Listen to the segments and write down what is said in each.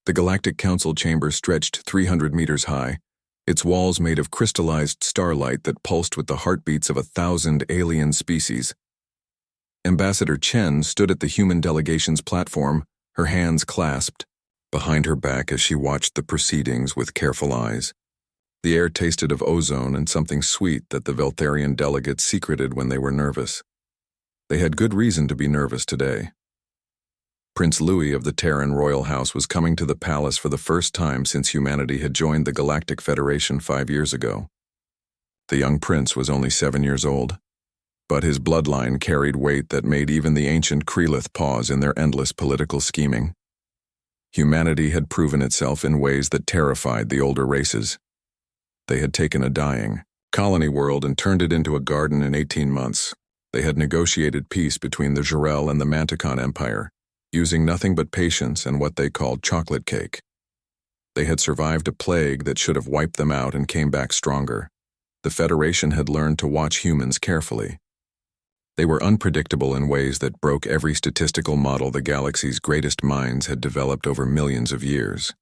The Galactic Council chamber stretched 300 meters high, its walls made of crystallized starlight that pulsed with the heartbeats of 1,000 alien species. Ambassador Chen stood at the human delegation's platform, her hands clasped, behind her back as she watched the proceedings with careful eyes. The air tasted of ozone and something sweet that the Veltharian delegates secreted when they were nervous. They had good reason to be nervous today. Prince Louis of the Terran royal house was coming to the palace for the first time since humanity had joined the Galactic Federation 5 years ago. The young prince was only 7 years old, but his bloodline carried weight that made even the ancient Krelith pause in their endless political scheming. Humanity had proven itself in ways that terrified the older races. They had taken a dying colony world and turned it into a garden in 18 months. They had negotiated peace between the Jurel and the Manticon Empire, using nothing but patience and what they called chocolate cake. They had survived a plague that should have wiped them out and came back stronger. The Federation had learned to watch humans carefully. They were unpredictable in ways that broke every statistical model the galaxy's greatest minds had developed over millions of years.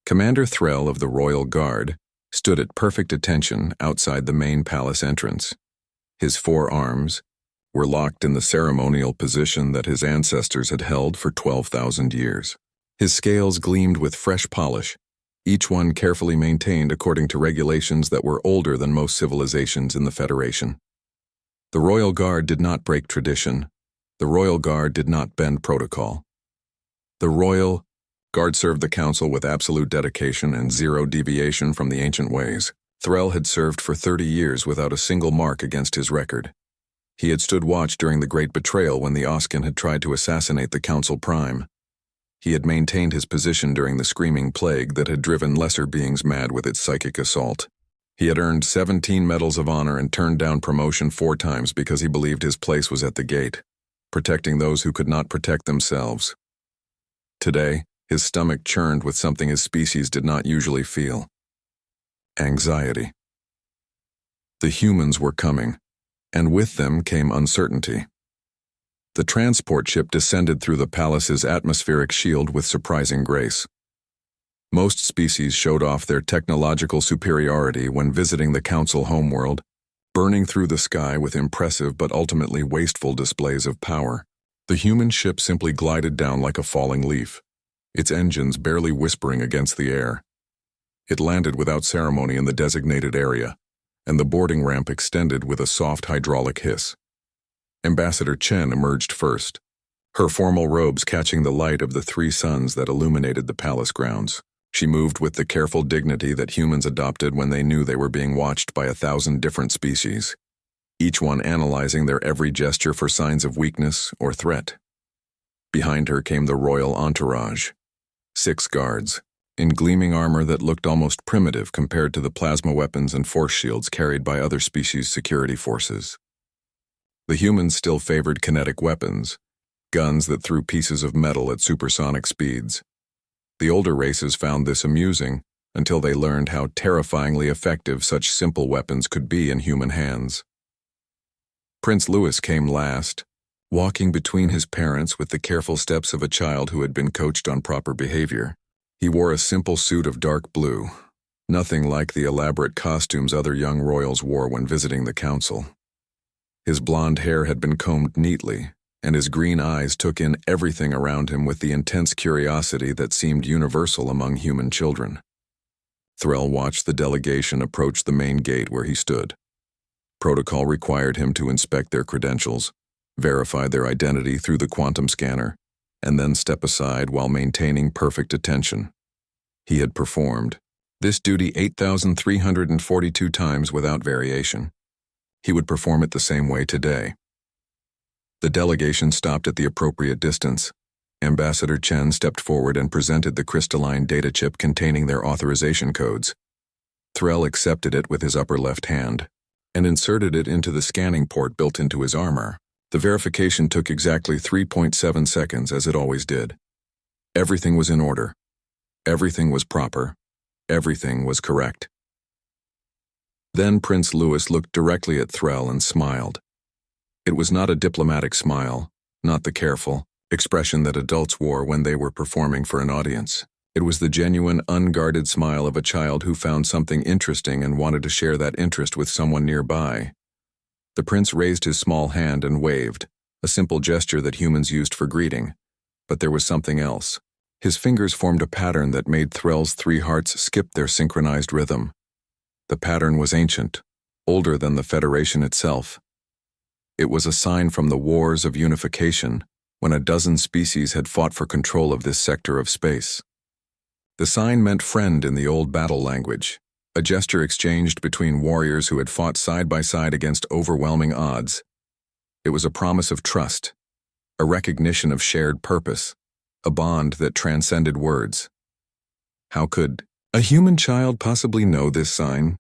Commander Threll of the Royal Guard stood at perfect attention outside the main palace entrance. His 4 arms were locked in the ceremonial position that his ancestors had held for 12,000 years. His scales gleamed with fresh polish, each one carefully maintained according to regulations that were older than most civilizations in the Federation. The Royal Guard did not break tradition. The Royal Guard did not bend protocol. The Royal Guard served the Council with absolute dedication and zero deviation from the ancient ways. Threll had served for 30 years without a single mark against his record. He had stood watch during the Great Betrayal when the Oscan had tried to assassinate the Council Prime. He had maintained his position during the Screaming Plague that had driven lesser beings mad with its psychic assault. He had earned 17 medals of honor and turned down promotion 4 times because he believed his place was at the gate, protecting those who could not protect themselves. Today, his stomach churned with something his species did not usually feel: anxiety. The humans were coming, and with them came uncertainty. The transport ship descended through the palace's atmospheric shield with surprising grace. Most species showed off their technological superiority when visiting the Council homeworld, burning through the sky with impressive but ultimately wasteful displays of power. The human ship simply glided down like a falling leaf, its engines barely whispering against the air. It landed without ceremony in the designated area, and the boarding ramp extended with a soft hydraulic hiss. Ambassador Chen emerged first, her formal robes catching the light of the 3 suns that illuminated the palace grounds. She moved with the careful dignity that humans adopted when they knew they were being watched by 1,000 different species, each one analyzing their every gesture for signs of weakness or threat. Behind her came the royal entourage, 6 guards, in gleaming armor that looked almost primitive compared to the plasma weapons and force shields carried by other species' security forces. The humans still favored kinetic weapons, guns that threw pieces of metal at supersonic speeds. The older races found this amusing until they learned how terrifyingly effective such simple weapons could be in human hands. Prince Louis came last, walking between his parents with the careful steps of a child who had been coached on proper behavior. He wore a simple suit of dark blue, nothing like the elaborate costumes other young royals wore when visiting the council. His blonde hair had been combed neatly, and his green eyes took in everything around him with the intense curiosity that seemed universal among human children. Threll watched the delegation approach the main gate where he stood. Protocol required him to inspect their credentials, verify their identity through the quantum scanner, and then step aside while maintaining perfect attention. He had performed this duty 8,342 times without variation. He would perform it the same way today. The delegation stopped at the appropriate distance. Ambassador Chen stepped forward and presented the crystalline data chip containing their authorization codes. Threll accepted it with his upper left hand and inserted it into the scanning port built into his armor. The verification took exactly 3.7 seconds, as it always did. Everything was in order. Everything was proper. Everything was correct. Then Prince Louis looked directly at Threll and smiled. It was not a diplomatic smile, not the careful, expression that adults wore when they were performing for an audience. It was the genuine, unguarded smile of a child who found something interesting and wanted to share that interest with someone nearby. The prince raised his small hand and waved, a simple gesture that humans used for greeting. But there was something else. His fingers formed a pattern that made Threll's 3 hearts skip their synchronized rhythm. The pattern was ancient, older than the Federation itself. It was a sign from the Wars of Unification, when a dozen species had fought for control of this sector of space. The sign meant friend in the old battle language, a gesture exchanged between warriors who had fought side by side against overwhelming odds. It was a promise of trust, a recognition of shared purpose, a bond that transcended words. How could a human child possibly know this sign?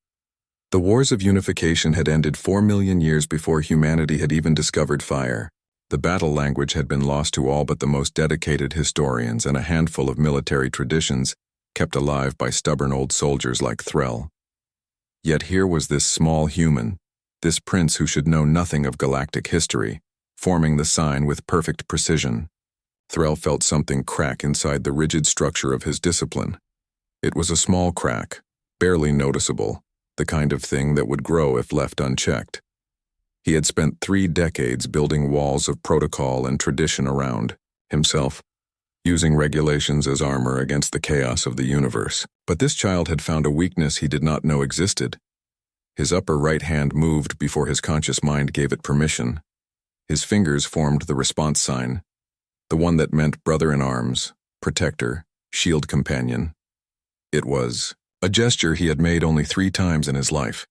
The Wars of Unification had ended 4 million years before humanity had even discovered fire. The battle language had been lost to all but the most dedicated historians and a handful of military traditions kept alive by stubborn old soldiers like Threll. Yet here was this small human, this prince who should know nothing of galactic history, forming the sign with perfect precision. Threll felt something crack inside the rigid structure of his discipline. It was a small crack, barely noticeable, the kind of thing that would grow if left unchecked. He had spent 3 decades building walls of protocol and tradition around himself, using regulations as armor against the chaos of the universe. But this child had found a weakness he did not know existed. His upper right hand moved before his conscious mind gave it permission. His fingers formed the response sign, the one that meant brother in arms, protector, shield companion. It was a gesture he had made only 3 times in his life,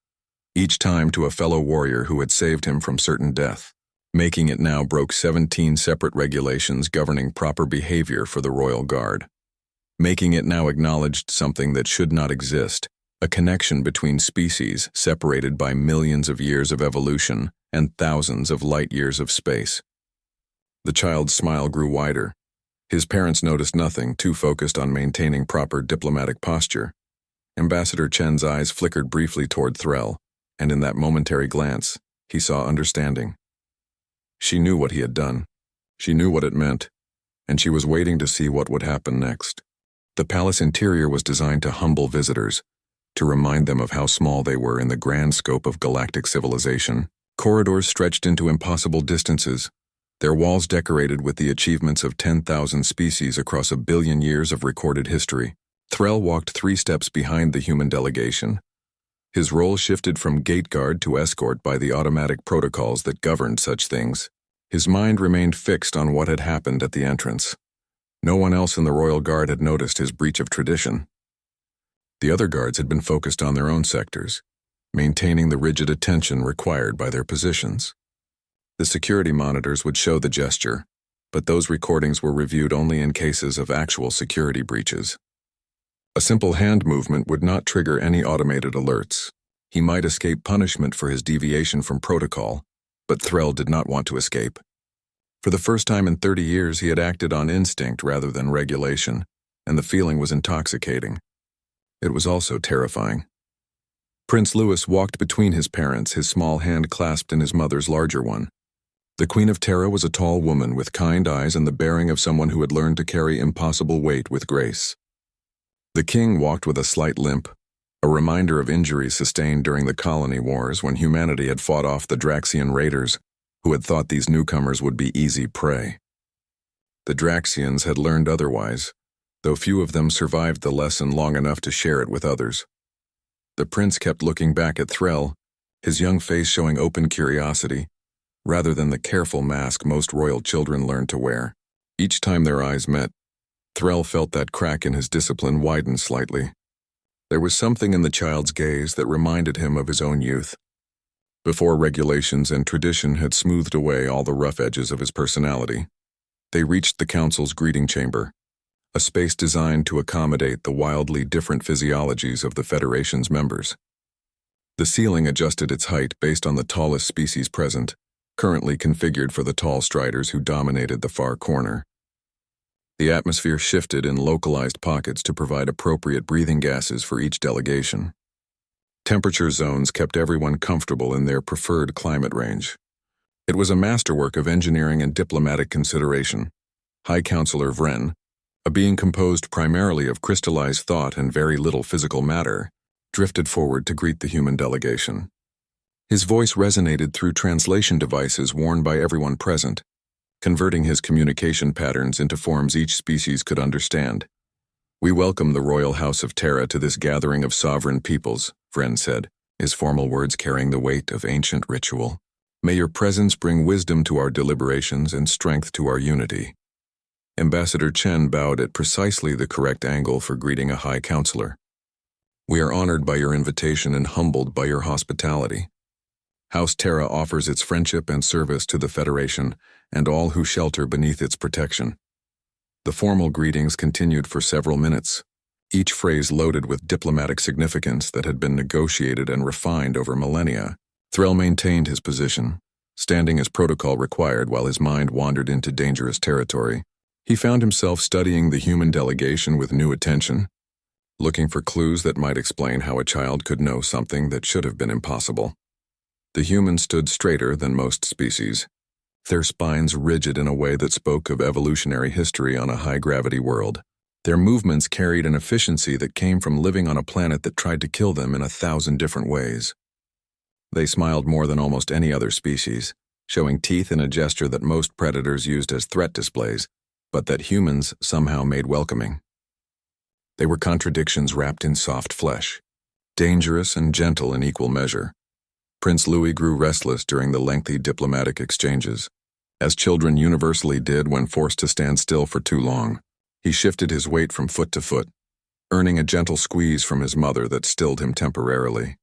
each time to a fellow warrior who had saved him from certain death. Making it now broke 17 separate regulations governing proper behavior for the Royal Guard. Making it now acknowledged something that should not exist, a connection between species separated by millions of years of evolution and thousands of light years of space. The child's smile grew wider. His parents noticed nothing, too focused on maintaining proper diplomatic posture. Ambassador Chen's eyes flickered briefly toward Threll, and in that momentary glance, he saw understanding. She knew what he had done. She knew what it meant, and she was waiting to see what would happen next. The palace interior was designed to humble visitors, to remind them of how small they were in the grand scope of galactic civilization. Corridors stretched into impossible distances, their walls decorated with the achievements of 10,000 species across 1 billion years of recorded history. Threll walked 3 steps behind the human delegation. His role shifted from gate guard to escort by the automatic protocols that governed such things. His mind remained fixed on what had happened at the entrance. No one else in the Royal Guard had noticed his breach of tradition. The other guards had been focused on their own sectors, maintaining the rigid attention required by their positions. The security monitors would show the gesture, but those recordings were reviewed only in cases of actual security breaches. A simple hand movement would not trigger any automated alerts. He might escape punishment for his deviation from protocol, but Threll did not want to escape. For the first time in 30 years, he had acted on instinct rather than regulation, and the feeling was intoxicating. It was also terrifying. Prince Louis walked between his parents, his small hand clasped in his mother's larger one. The Queen of Terra was a tall woman with kind eyes and the bearing of someone who had learned to carry impossible weight with grace. The king walked with a slight limp, a reminder of injuries sustained during the colony wars when humanity had fought off the Draxian raiders, who had thought these newcomers would be easy prey. The Draxians had learned otherwise, though few of them survived the lesson long enough to share it with others. The prince kept looking back at Threll, his young face showing open curiosity, rather than the careful mask most royal children learn to wear. Each time their eyes met, Threll felt that crack in his discipline widen slightly. There was something in the child's gaze that reminded him of his own youth, before regulations and tradition had smoothed away all the rough edges of his personality. They reached the council's greeting chamber, a space designed to accommodate the wildly different physiologies of the Federation's members. The ceiling adjusted its height based on the tallest species present, currently configured for the tall striders who dominated the far corner. The atmosphere shifted in localized pockets to provide appropriate breathing gases for each delegation. Temperature zones kept everyone comfortable in their preferred climate range. It was a masterwork of engineering and diplomatic consideration. High Counselor Vren, a being composed primarily of crystallized thought and very little physical matter, drifted forward to greet the human delegation. His voice resonated through translation devices worn by everyone present, converting his communication patterns into forms each species could understand. "We welcome the royal house of Terra to this gathering of sovereign peoples," Vren said, his formal words carrying the weight of ancient ritual. "May your presence bring wisdom to our deliberations and strength to our unity." Ambassador Chen bowed at precisely the correct angle for greeting a high counselor. "We are honored by your invitation and humbled by your hospitality. House Terra offers its friendship and service to the Federation and all who shelter beneath its protection." The formal greetings continued for several minutes, each phrase loaded with diplomatic significance that had been negotiated and refined over millennia. Threll maintained his position, standing as protocol required while his mind wandered into dangerous territory. He found himself studying the human delegation with new attention, looking for clues that might explain how a child could know something that should have been impossible. The humans stood straighter than most species, their spines rigid in a way that spoke of evolutionary history on a high-gravity world. Their movements carried an efficiency that came from living on a planet that tried to kill them in 1,000 different ways. They smiled more than almost any other species, showing teeth in a gesture that most predators used as threat displays, but that humans somehow made welcoming. They were contradictions wrapped in soft flesh, dangerous and gentle in equal measure. Prince Louis grew restless during the lengthy diplomatic exchanges, as children universally did when forced to stand still for too long. He shifted his weight from foot to foot, earning a gentle squeeze from his mother that stilled him temporarily.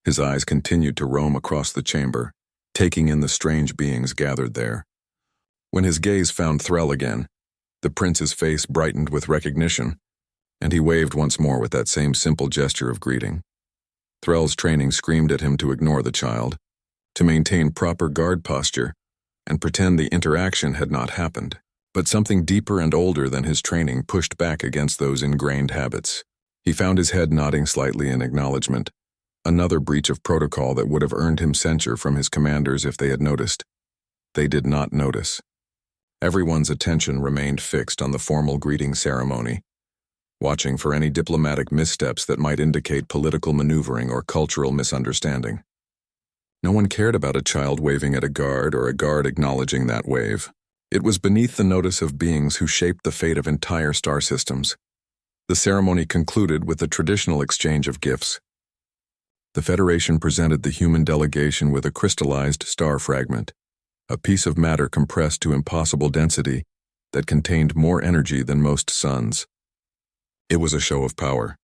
His eyes continued to roam across the chamber, taking in the strange beings gathered there. When his gaze found Threll again, the prince's face brightened with recognition, and he waved once more with that same simple gesture of greeting. Threll's training screamed at him to ignore the child, to maintain proper guard posture, and pretend the interaction had not happened. But something deeper and older than his training pushed back against those ingrained habits. He found his head nodding slightly in acknowledgement, another breach of protocol that would have earned him censure from his commanders if they had noticed. They did not notice. Everyone's attention remained fixed on the formal greeting ceremony, watching for any diplomatic missteps that might indicate political maneuvering or cultural misunderstanding. No one cared about a child waving at a guard or a guard acknowledging that wave. It was beneath the notice of beings who shaped the fate of entire star systems. The ceremony concluded with the traditional exchange of gifts. The Federation presented the human delegation with a crystallized star fragment, a piece of matter compressed to impossible density that contained more energy than most suns. It was a show of power,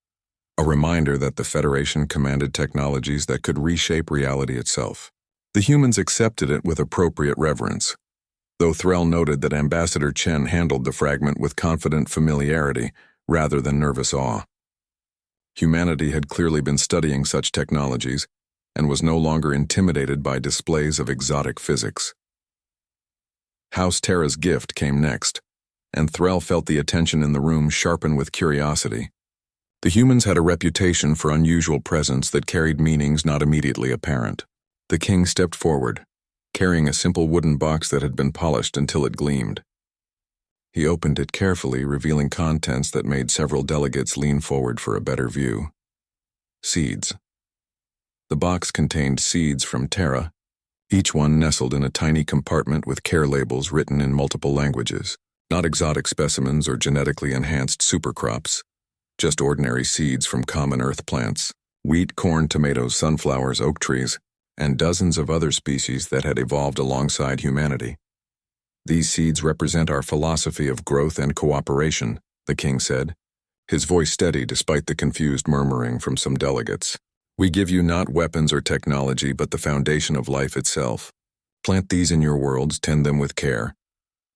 a reminder that the Federation commanded technologies that could reshape reality itself. The humans accepted it with appropriate reverence, though Threll noted that Ambassador Chen handled the fragment with confident familiarity rather than nervous awe. Humanity had clearly been studying such technologies and was no longer intimidated by displays of exotic physics. House Terra's gift came next, and Threll felt the attention in the room sharpen with curiosity. The humans had a reputation for unusual presence that carried meanings not immediately apparent. The king stepped forward, carrying a simple wooden box that had been polished until it gleamed. He opened it carefully, revealing contents that made several delegates lean forward for a better view. Seeds. The box contained seeds from Terra, each one nestled in a tiny compartment with care labels written in multiple languages. Not exotic specimens or genetically enhanced supercrops, just ordinary seeds from common earth plants, wheat, corn, tomatoes, sunflowers, oak trees, and dozens of other species that had evolved alongside humanity. "These seeds represent our philosophy of growth and cooperation," the king said, his voice steady despite the confused murmuring from some delegates. "We give you not weapons or technology, but the foundation of life itself. Plant these in your worlds, tend them with care,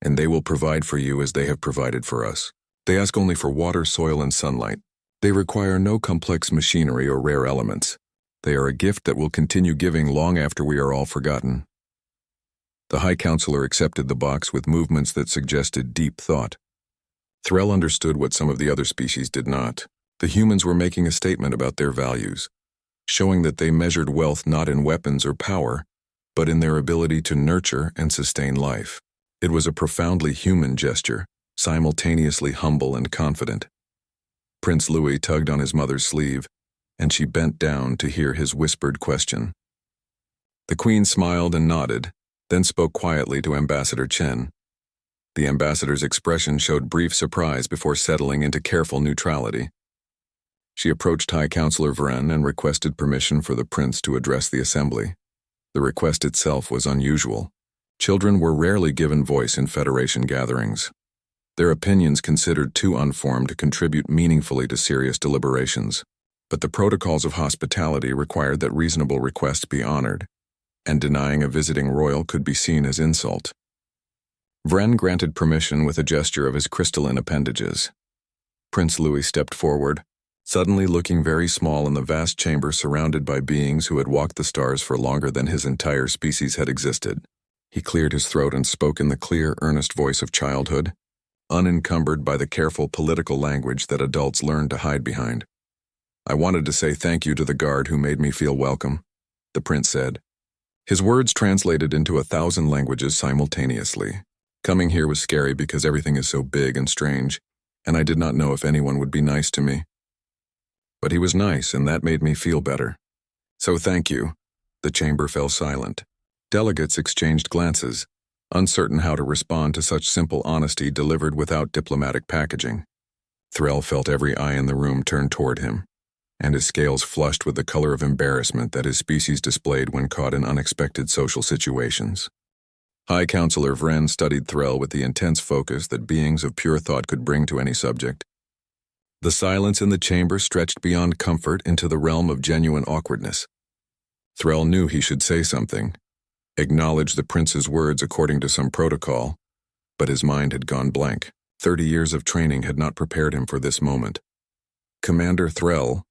and they will provide for you as they have provided for us. They ask only for water, soil, and sunlight. They require no complex machinery or rare elements. They are a gift that will continue giving long after we are all forgotten." The High Counselor accepted the box with movements that suggested deep thought. Threll understood what some of the other species did not. The humans were making a statement about their values, showing that they measured wealth not in weapons or power, but in their ability to nurture and sustain life. It was a profoundly human gesture, simultaneously humble and confident. Prince Louis tugged on his mother's sleeve, and she bent down to hear his whispered question. The Queen smiled and nodded, then spoke quietly to Ambassador Chen. The ambassador's expression showed brief surprise before settling into careful neutrality. She approached High Counselor Vren and requested permission for the prince to address the assembly. The request itself was unusual. Children were rarely given voice in Federation gatherings. Their opinions considered too unformed to contribute meaningfully to serious deliberations. But the protocols of hospitality required that reasonable requests be honored, and denying a visiting royal could be seen as insult. Vren granted permission with a gesture of his crystalline appendages. Prince Louis stepped forward, suddenly looking very small in the vast chamber surrounded by beings who had walked the stars for longer than his entire species had existed. He cleared his throat and spoke in the clear, earnest voice of childhood, unencumbered by the careful political language that adults learn to hide behind. "I wanted to say thank you to the guard who made me feel welcome," the prince said. His words translated into 1,000 languages simultaneously. "Coming here was scary because everything is so big and strange, and I did not know if anyone would be nice to me. But he was nice, and that made me feel better. So thank you." The chamber fell silent. Delegates exchanged glances, uncertain how to respond to such simple honesty delivered without diplomatic packaging. Threll felt every eye in the room turned toward him, and his scales flushed with the color of embarrassment that his species displayed when caught in unexpected social situations. High Counselor Vren studied Threll with the intense focus that beings of pure thought could bring to any subject. The silence in the chamber stretched beyond comfort into the realm of genuine awkwardness. Threll knew he should say something, acknowledge the prince's words according to some protocol, but his mind had gone blank. 30 years of training had not prepared him for this moment. "Commander Threll,"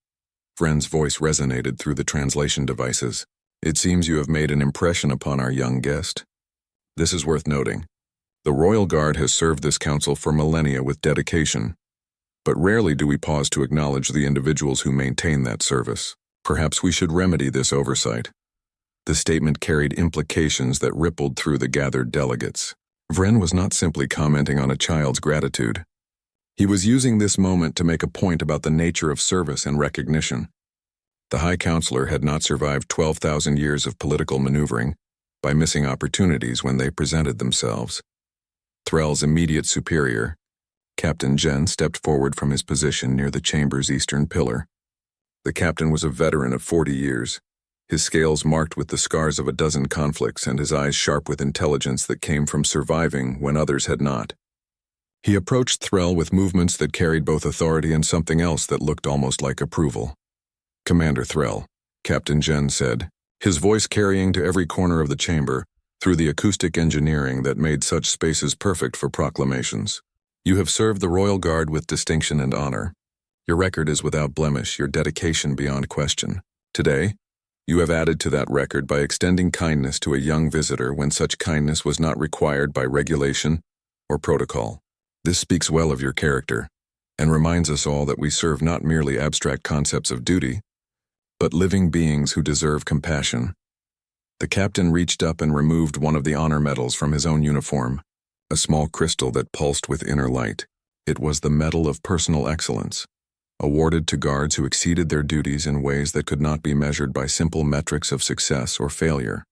Vren's voice resonated through the translation devices. "It seems you have made an impression upon our young guest. This is worth noting. The Royal Guard has served this council for millennia with dedication, but rarely do we pause to acknowledge the individuals who maintain that service. Perhaps we should remedy this oversight." The statement carried implications that rippled through the gathered delegates. Vren was not simply commenting on a child's gratitude. He was using this moment to make a point about the nature of service and recognition. The High Counselor had not survived 12,000 years of political maneuvering by missing opportunities when they presented themselves. Threll's immediate superior, Captain Jen, stepped forward from his position near the chamber's eastern pillar. The captain was a veteran of 40 years, his scales marked with the scars of a dozen conflicts and his eyes sharp with intelligence that came from surviving when others had not. He approached Threll with movements that carried both authority and something else that looked almost like approval. "Commander Threll," Captain Jen said, his voice carrying to every corner of the chamber through the acoustic engineering that made such spaces perfect for proclamations. "You have served the Royal Guard with distinction and honor. Your record is without blemish, your dedication beyond question. Today, you have added to that record by extending kindness to a young visitor when such kindness was not required by regulation or protocol. This speaks well of your character, and reminds us all that we serve not merely abstract concepts of duty, but living beings who deserve compassion." The captain reached up and removed one of the honor medals from his own uniform, a small crystal that pulsed with inner light. It was the Medal of Personal Excellence, awarded to guards who exceeded their duties in ways that could not be measured by simple metrics of success or failure.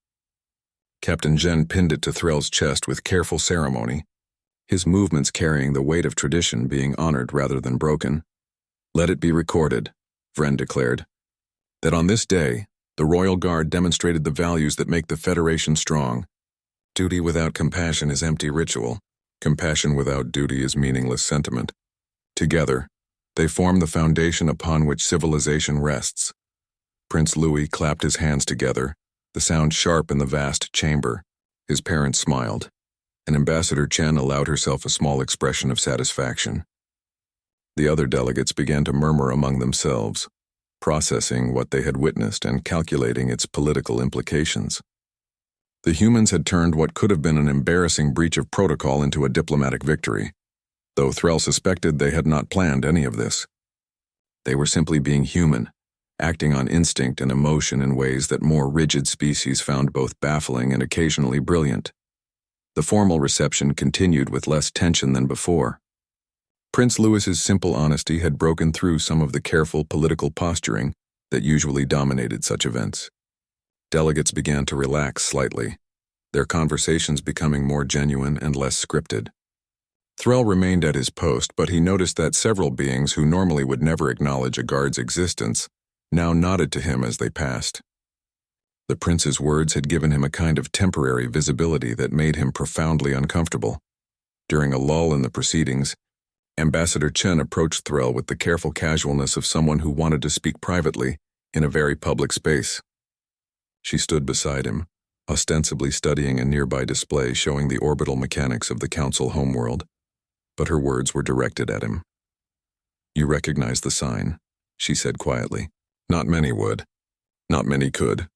Captain Jen pinned it to Threll's chest with careful ceremony, his movements carrying the weight of tradition being honored rather than broken. "Let it be recorded," Vren declared, "that on this day, the Royal Guard demonstrated the values that make the Federation strong. Duty without compassion is empty ritual. Compassion without duty is meaningless sentiment. Together, they form the foundation upon which civilization rests." Prince Louis clapped his hands together, the sound sharp in the vast chamber. His parents smiled, and Ambassador Chen allowed herself a small expression of satisfaction. The other delegates began to murmur among themselves, processing what they had witnessed and calculating its political implications. The humans had turned what could have been an embarrassing breach of protocol into a diplomatic victory, though Threll suspected they had not planned any of this. They were simply being human, acting on instinct and emotion in ways that more rigid species found both baffling and occasionally brilliant. The formal reception continued with less tension than before. Prince Louis's simple honesty had broken through some of the careful political posturing that usually dominated such events. Delegates began to relax slightly, their conversations becoming more genuine and less scripted. Threll remained at his post, but he noticed that several beings who normally would never acknowledge a guard's existence now nodded to him as they passed. The prince's words had given him a kind of temporary visibility that made him profoundly uncomfortable. During a lull in the proceedings, Ambassador Chen approached Threll with the careful casualness of someone who wanted to speak privately in a very public space. She stood beside him, ostensibly studying a nearby display showing the orbital mechanics of the Council homeworld, but her words were directed at him. "You recognize the sign," she said quietly. "Not many would. Not many could.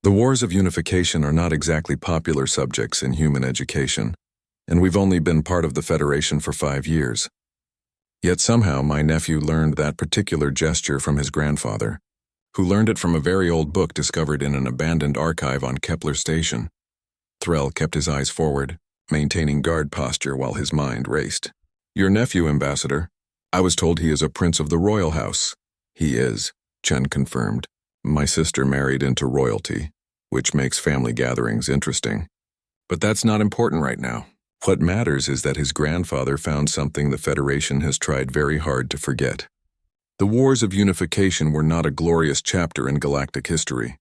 The wars of unification are not exactly popular subjects in human education, and we've only been part of the Federation for 5 years. Yet somehow my nephew learned that particular gesture from his grandfather, who learned it from a very old book discovered in an abandoned archive on Kepler Station." Threll kept his eyes forward, maintaining guard posture while his mind raced. "Your nephew, Ambassador. I was told he is a prince of the royal house." "He is," Chen confirmed. "My sister married into royalty, which makes family gatherings interesting. But that's not important right now. What matters is that his grandfather found something the Federation has tried very hard to forget. The wars of unification were not a glorious chapter in galactic history.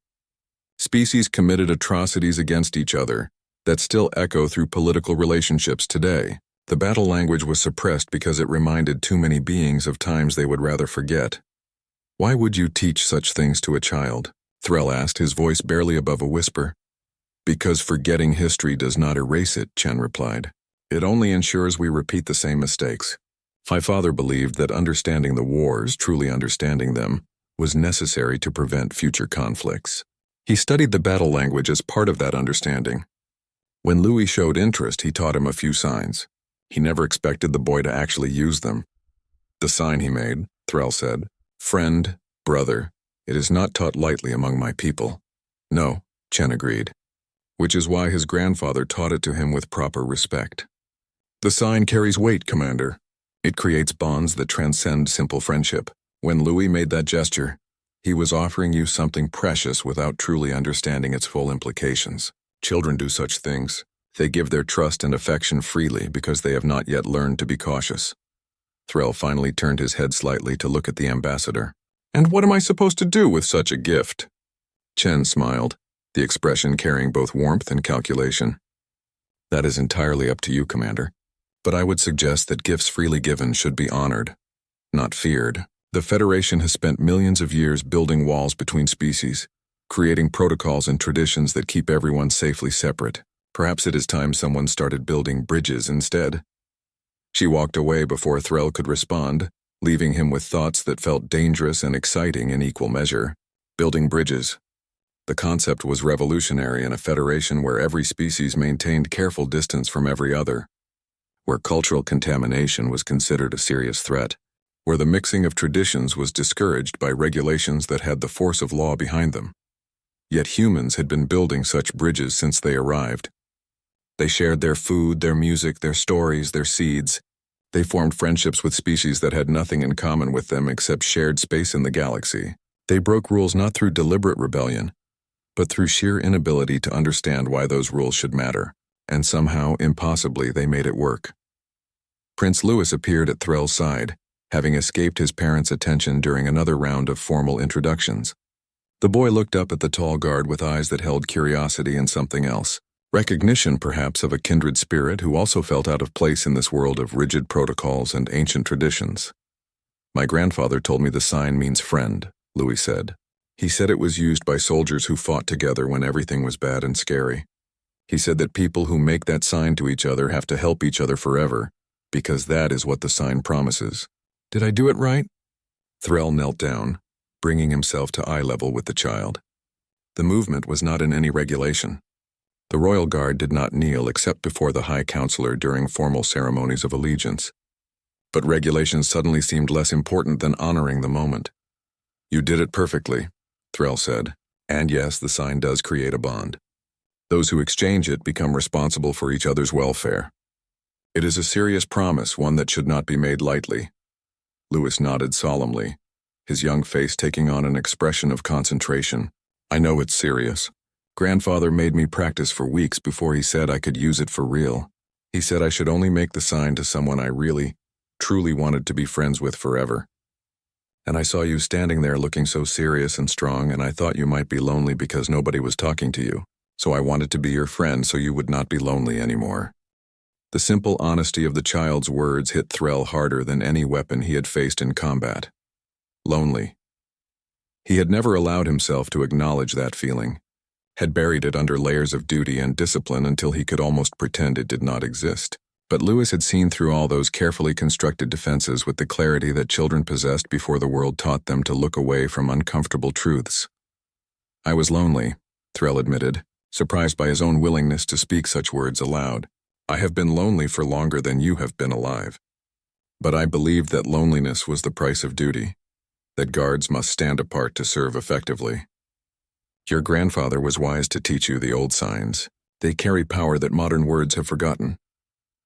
Species committed atrocities against each other that still echo through political relationships today. The battle language was suppressed because it reminded too many beings of times they would rather forget." "Why would you teach such things to a child?" Threll asked, his voice barely above a whisper. "Because forgetting history does not erase it," Chen replied. "It only ensures we repeat the same mistakes. My father believed that understanding the wars, truly understanding them, was necessary to prevent future conflicts. He studied the battle language as part of that understanding. When Louis showed interest, he taught him a few signs. He never expected the boy to actually use them. The sign he made," Threll said, "friend, brother, it is not taught lightly among my people." "No," Chen agreed, "which is why his grandfather taught it to him with proper respect. The sign carries weight, Commander. It creates bonds that transcend simple friendship. When Louis made that gesture, he was offering you something precious without truly understanding its full implications. Children do such things. They give their trust and affection freely because they have not yet learned to be cautious." Threll finally turned his head slightly to look at the ambassador. "And what am I supposed to do with such a gift?" Chen smiled, the expression carrying both warmth and calculation. "That is entirely up to you, Commander. But I would suggest that gifts freely given should be honored, not feared. The Federation has spent millions of years building walls between species, creating protocols and traditions that keep everyone safely separate. Perhaps it is time someone started building bridges instead." She walked away before Threll could respond, leaving him with thoughts that felt dangerous and exciting in equal measure. Building bridges. The concept was revolutionary in a federation where every species maintained careful distance from every other, where cultural contamination was considered a serious threat, where the mixing of traditions was discouraged by regulations that had the force of law behind them. Yet humans had been building such bridges since they arrived. They shared their food, their music, their stories, their seeds. They formed friendships with species that had nothing in common with them except shared space in the galaxy. They broke rules not through deliberate rebellion, but through sheer inability to understand why those rules should matter, and somehow, impossibly, they made it work. Prince Louis appeared at Threll's side, having escaped his parents' attention during another round of formal introductions. The boy looked up at the tall guard with eyes that held curiosity and something else. Recognition, perhaps, of a kindred spirit who also felt out of place in this world of rigid protocols and ancient traditions. "My grandfather told me the sign means friend," Louis said. "He said it was used by soldiers who fought together when everything was bad and scary. He said that people who make that sign to each other have to help each other forever, because that is what the sign promises." "Did I do it right?" Threll knelt down, bringing himself to eye level with the child. The movement was not in any regulation. The royal guard did not kneel except before the High Counselor during formal ceremonies of allegiance. But regulations suddenly seemed less important than honoring the moment. "You did it perfectly," Threll said. "And yes, the sign does create a bond. Those who exchange it become responsible for each other's welfare. It is a serious promise, one that should not be made lightly. Louis nodded solemnly, his young face taking on an expression of concentration. I know it's serious. Grandfather made me practice for weeks before he said I could use it for real. He said I should only make the sign to someone I really, truly wanted to be friends with forever. And I saw you standing there looking so serious and strong, and I thought you might be lonely because nobody was talking to you. So I wanted to be your friend so you would not be lonely anymore. The simple honesty of the child's words hit Threll harder than any weapon he had faced in combat. Lonely. He had never allowed himself to acknowledge that feeling, had buried it under layers of duty and discipline until he could almost pretend it did not exist. But Louis had seen through all those carefully constructed defenses with the clarity that children possessed before the world taught them to look away from uncomfortable truths. I was lonely, Threll admitted, surprised by his own willingness to speak such words aloud. I have been lonely for longer than you have been alive. But I believed that loneliness was the price of duty, that guards must stand apart to serve effectively. Your grandfather was wise to teach you the old signs. They carry power that modern words have forgotten.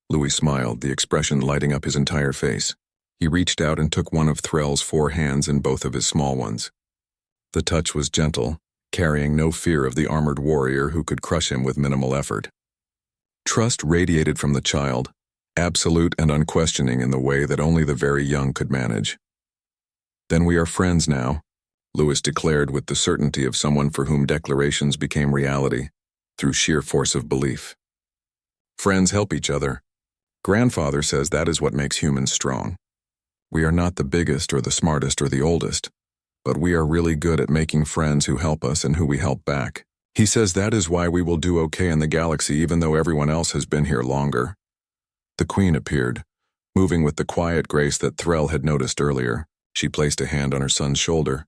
Louis smiled, the expression lighting up his entire face. He reached out and took one of Threll's 4 hands in both of his small ones. The touch was gentle, carrying no fear of the armored warrior who could crush him with minimal effort. Trust radiated from the child, absolute and unquestioning in the way that only the very young could manage. Then we are friends now, Louis declared with the certainty of someone for whom declarations became reality, through sheer force of belief. Friends help each other. Grandfather says that is what makes humans strong. We are not the biggest or the smartest or the oldest, but we are really good at making friends who help us and who we help back. He says that is why we will do okay in the galaxy even though everyone else has been here longer. The Queen appeared, moving with the quiet grace that Threll had noticed earlier. She placed a hand on her son's shoulder,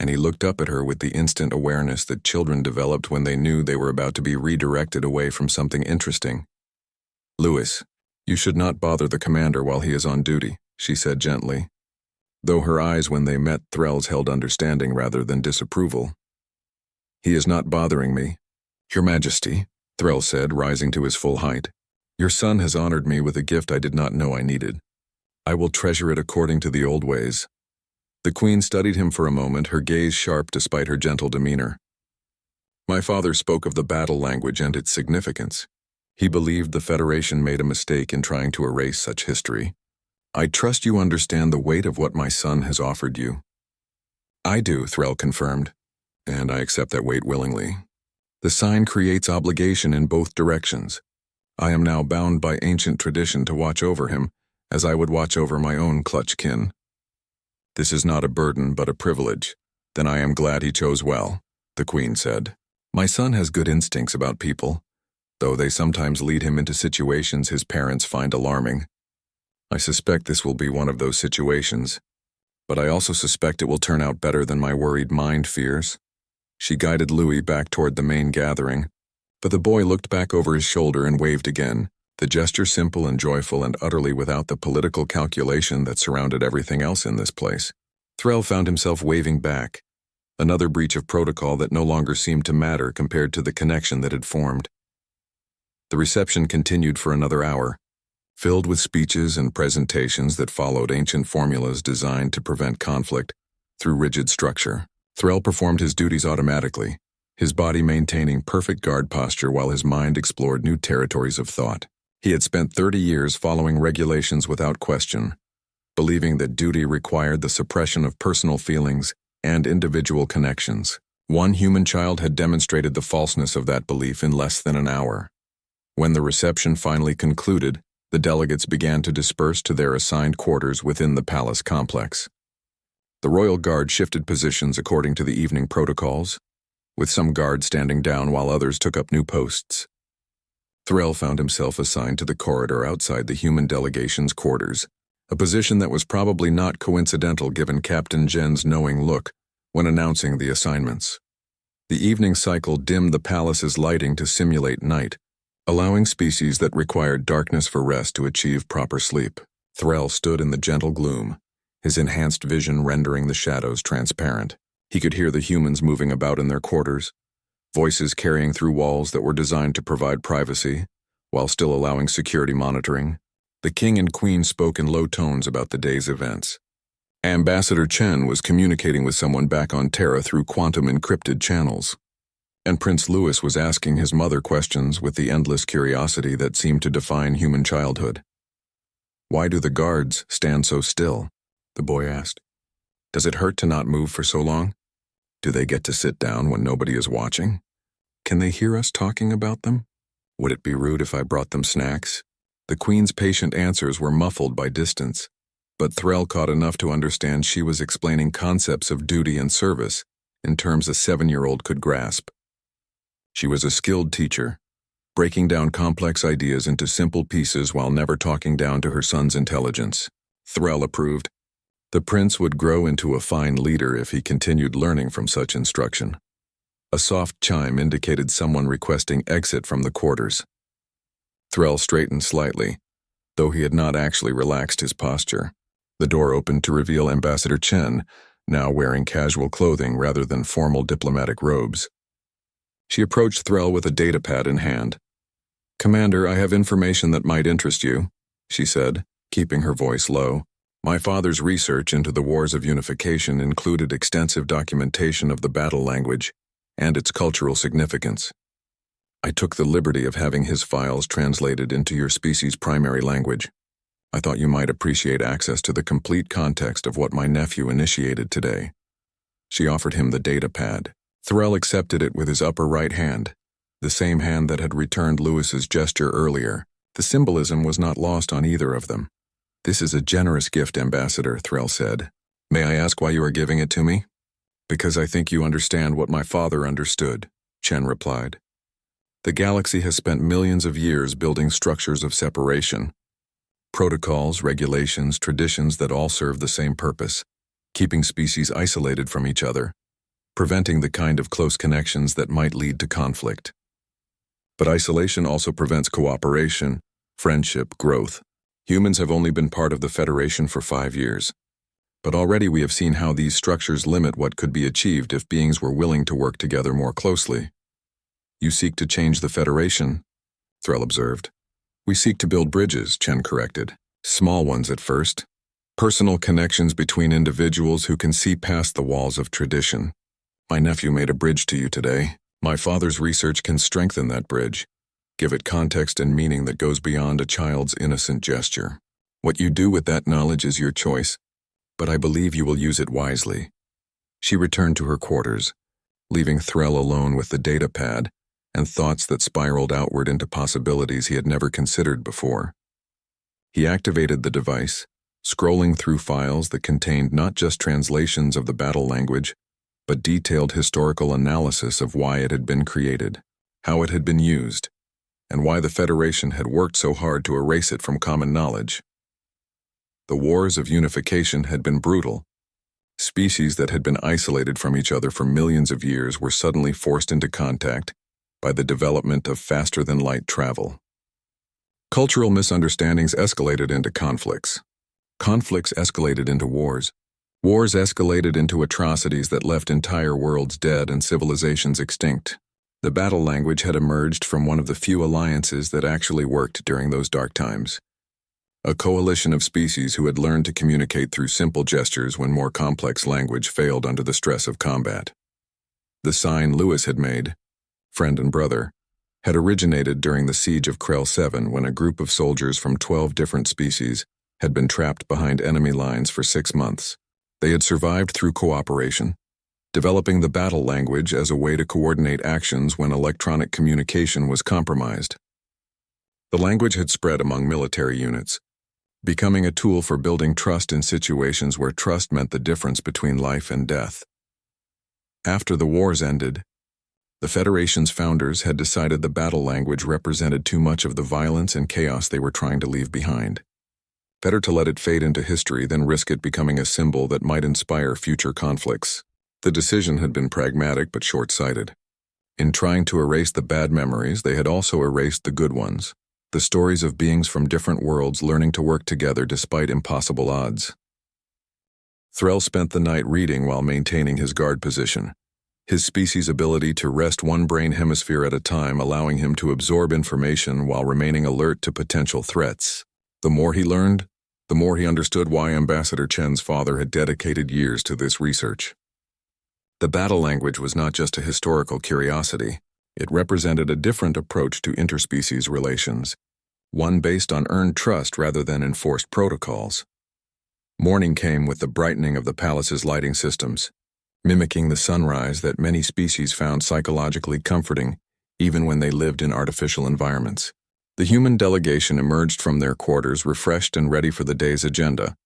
and he looked up at her with the instant awareness that children developed when they knew they were about to be redirected away from something interesting. Louis, you should not bother the commander while he is on duty, she said gently, though her eyes when they met Threll's held understanding rather than disapproval. He is not bothering me. Your Majesty, Threll said, rising to his full height. Your son has honored me with a gift I did not know I needed. I will treasure it according to the old ways. The Queen studied him for a moment, her gaze sharp despite her gentle demeanor. My father spoke of the battle language and its significance. He believed the Federation made a mistake in trying to erase such history. I trust you understand the weight of what my son has offered you. I do, Threll confirmed, and I accept that weight willingly. The sign creates obligation in both directions. I am now bound by ancient tradition to watch over him, as I would watch over my own clutchkin. This is not a burden but a privilege. Then I am glad he chose well, the Queen said. My son has good instincts about people, though they sometimes lead him into situations his parents find alarming. I suspect this will be one of those situations, but I also suspect it will turn out better than my worried mind fears. She guided Louis back toward the main gathering, but the boy looked back over his shoulder and waved again, the gesture simple and joyful and utterly without the political calculation that surrounded everything else in this place. Threll found himself waving back, another breach of protocol that no longer seemed to matter compared to the connection that had formed. The reception continued for another hour, filled with speeches and presentations that followed ancient formulas designed to prevent conflict through rigid structure. Threll performed his duties automatically, his body maintaining perfect guard posture while his mind explored new territories of thought. He had spent 30 years following regulations without question, believing that duty required the suppression of personal feelings and individual connections. One human child had demonstrated the falseness of that belief in less than an hour. When the reception finally concluded, the delegates began to disperse to their assigned quarters within the palace complex. The royal guard shifted positions according to the evening protocols, with some guards standing down while others took up new posts. Threll found himself assigned to the corridor outside the human delegation's quarters, a position that was probably not coincidental given Captain Jen's knowing look when announcing the assignments. The evening cycle dimmed the palace's lighting to simulate night, allowing species that required darkness for rest to achieve proper sleep. Threll stood in the gentle gloom, his enhanced vision rendering the shadows transparent. He could hear the humans moving about in their quarters, voices carrying through walls that were designed to provide privacy, while still allowing security monitoring. The king and queen spoke in low tones about the day's events. Ambassador Chen was communicating with someone back on Terra through quantum-encrypted channels. And Prince Louis was asking his mother questions with the endless curiosity that seemed to define human childhood. "Why do the guards stand so still?" the boy asked. "Does it hurt to not move for so long? Do they get to sit down when nobody is watching? Can they hear us talking about them? Would it be rude if I brought them snacks?" The queen's patient answers were muffled by distance, but Threll caught enough to understand she was explaining concepts of duty and service in terms a 7-year-old could grasp. She was a skilled teacher, breaking down complex ideas into simple pieces while never talking down to her son's intelligence. Threll approved. The prince would grow into a fine leader if he continued learning from such instruction. A soft chime indicated someone requesting exit from the quarters. Threll straightened slightly, though he had not actually relaxed his posture. The door opened to reveal Ambassador Chen, now wearing casual clothing rather than formal diplomatic robes. She approached Threll with a datapad in hand. "Commander, I have information that might interest you," she said, keeping her voice low. "My father's research into the Wars of Unification included extensive documentation of the battle language and its cultural significance. I took the liberty of having his files translated into your species' primary language. I thought you might appreciate access to the complete context of what my nephew initiated today." She offered him the datapad. Threll accepted it with his upper right hand, the same hand that had returned Louis's gesture earlier. The symbolism was not lost on either of them. "This is a generous gift, Ambassador," Threll said. "May I ask why you are giving it to me?" "Because I think you understand what my father understood," Chen replied. "The galaxy has spent millions of years building structures of separation. Protocols, regulations, traditions that all serve the same purpose, keeping species isolated from each other, preventing the kind of close connections that might lead to conflict. But isolation also prevents cooperation, friendship, growth. Humans have only been part of the Federation for 5 years, but already we have seen how these structures limit what could be achieved if beings were willing to work together more closely." "You seek to change the Federation?" Threll observed. "We seek to build bridges," Chen corrected. "Small ones at first. Personal connections between individuals who can see past the walls of tradition. My nephew made a bridge to you today. My father's research can strengthen that bridge, give it context and meaning that goes beyond a child's innocent gesture. What you do with that knowledge is your choice, but I believe you will use it wisely." She returned to her quarters, leaving Threll alone with the datapad and thoughts that spiraled outward into possibilities he had never considered before. He activated the device, scrolling through files that contained not just translations of the battle language, but detailed historical analysis of why it had been created, how it had been used, and why the Federation had worked so hard to erase it from common knowledge. The Wars of Unification had been brutal. Species that had been isolated from each other for millions of years were suddenly forced into contact by the development of faster-than-light travel. Cultural misunderstandings escalated into conflicts. Conflicts escalated into wars. Wars escalated into atrocities that left entire worlds dead and civilizations extinct. The battle language had emerged from one of the few alliances that actually worked during those dark times. A coalition of species who had learned to communicate through simple gestures when more complex language failed under the stress of combat. The sign Louis had made, friend and brother, had originated during the siege of Krell 7 when a group of soldiers from 12 different species had been trapped behind enemy lines for 6 months. They had survived through cooperation, developing the battle language as a way to coordinate actions when electronic communication was compromised. The language had spread among military units, becoming a tool for building trust in situations where trust meant the difference between life and death. After the wars ended, the Federation's founders had decided the battle language represented too much of the violence and chaos they were trying to leave behind. Better to let it fade into history than risk it becoming a symbol that might inspire future conflicts. The decision had been pragmatic but short-sighted. In trying to erase the bad memories, they had also erased the good ones, the stories of beings from different worlds learning to work together despite impossible odds. Threll spent the night reading while maintaining his guard position, his species' ability to rest one brain hemisphere at a time, allowing him to absorb information while remaining alert to potential threats. The more he learned, the more he understood why Ambassador Chen's father had dedicated years to this research. The battle language was not just a historical curiosity. It represented a different approach to interspecies relations, one based on earned trust rather than enforced protocols. Morning came with the brightening of the palace's lighting systems, mimicking the sunrise that many species found psychologically comforting even when they lived in artificial environments. The human delegation emerged from their quarters refreshed and ready for the day's agenda,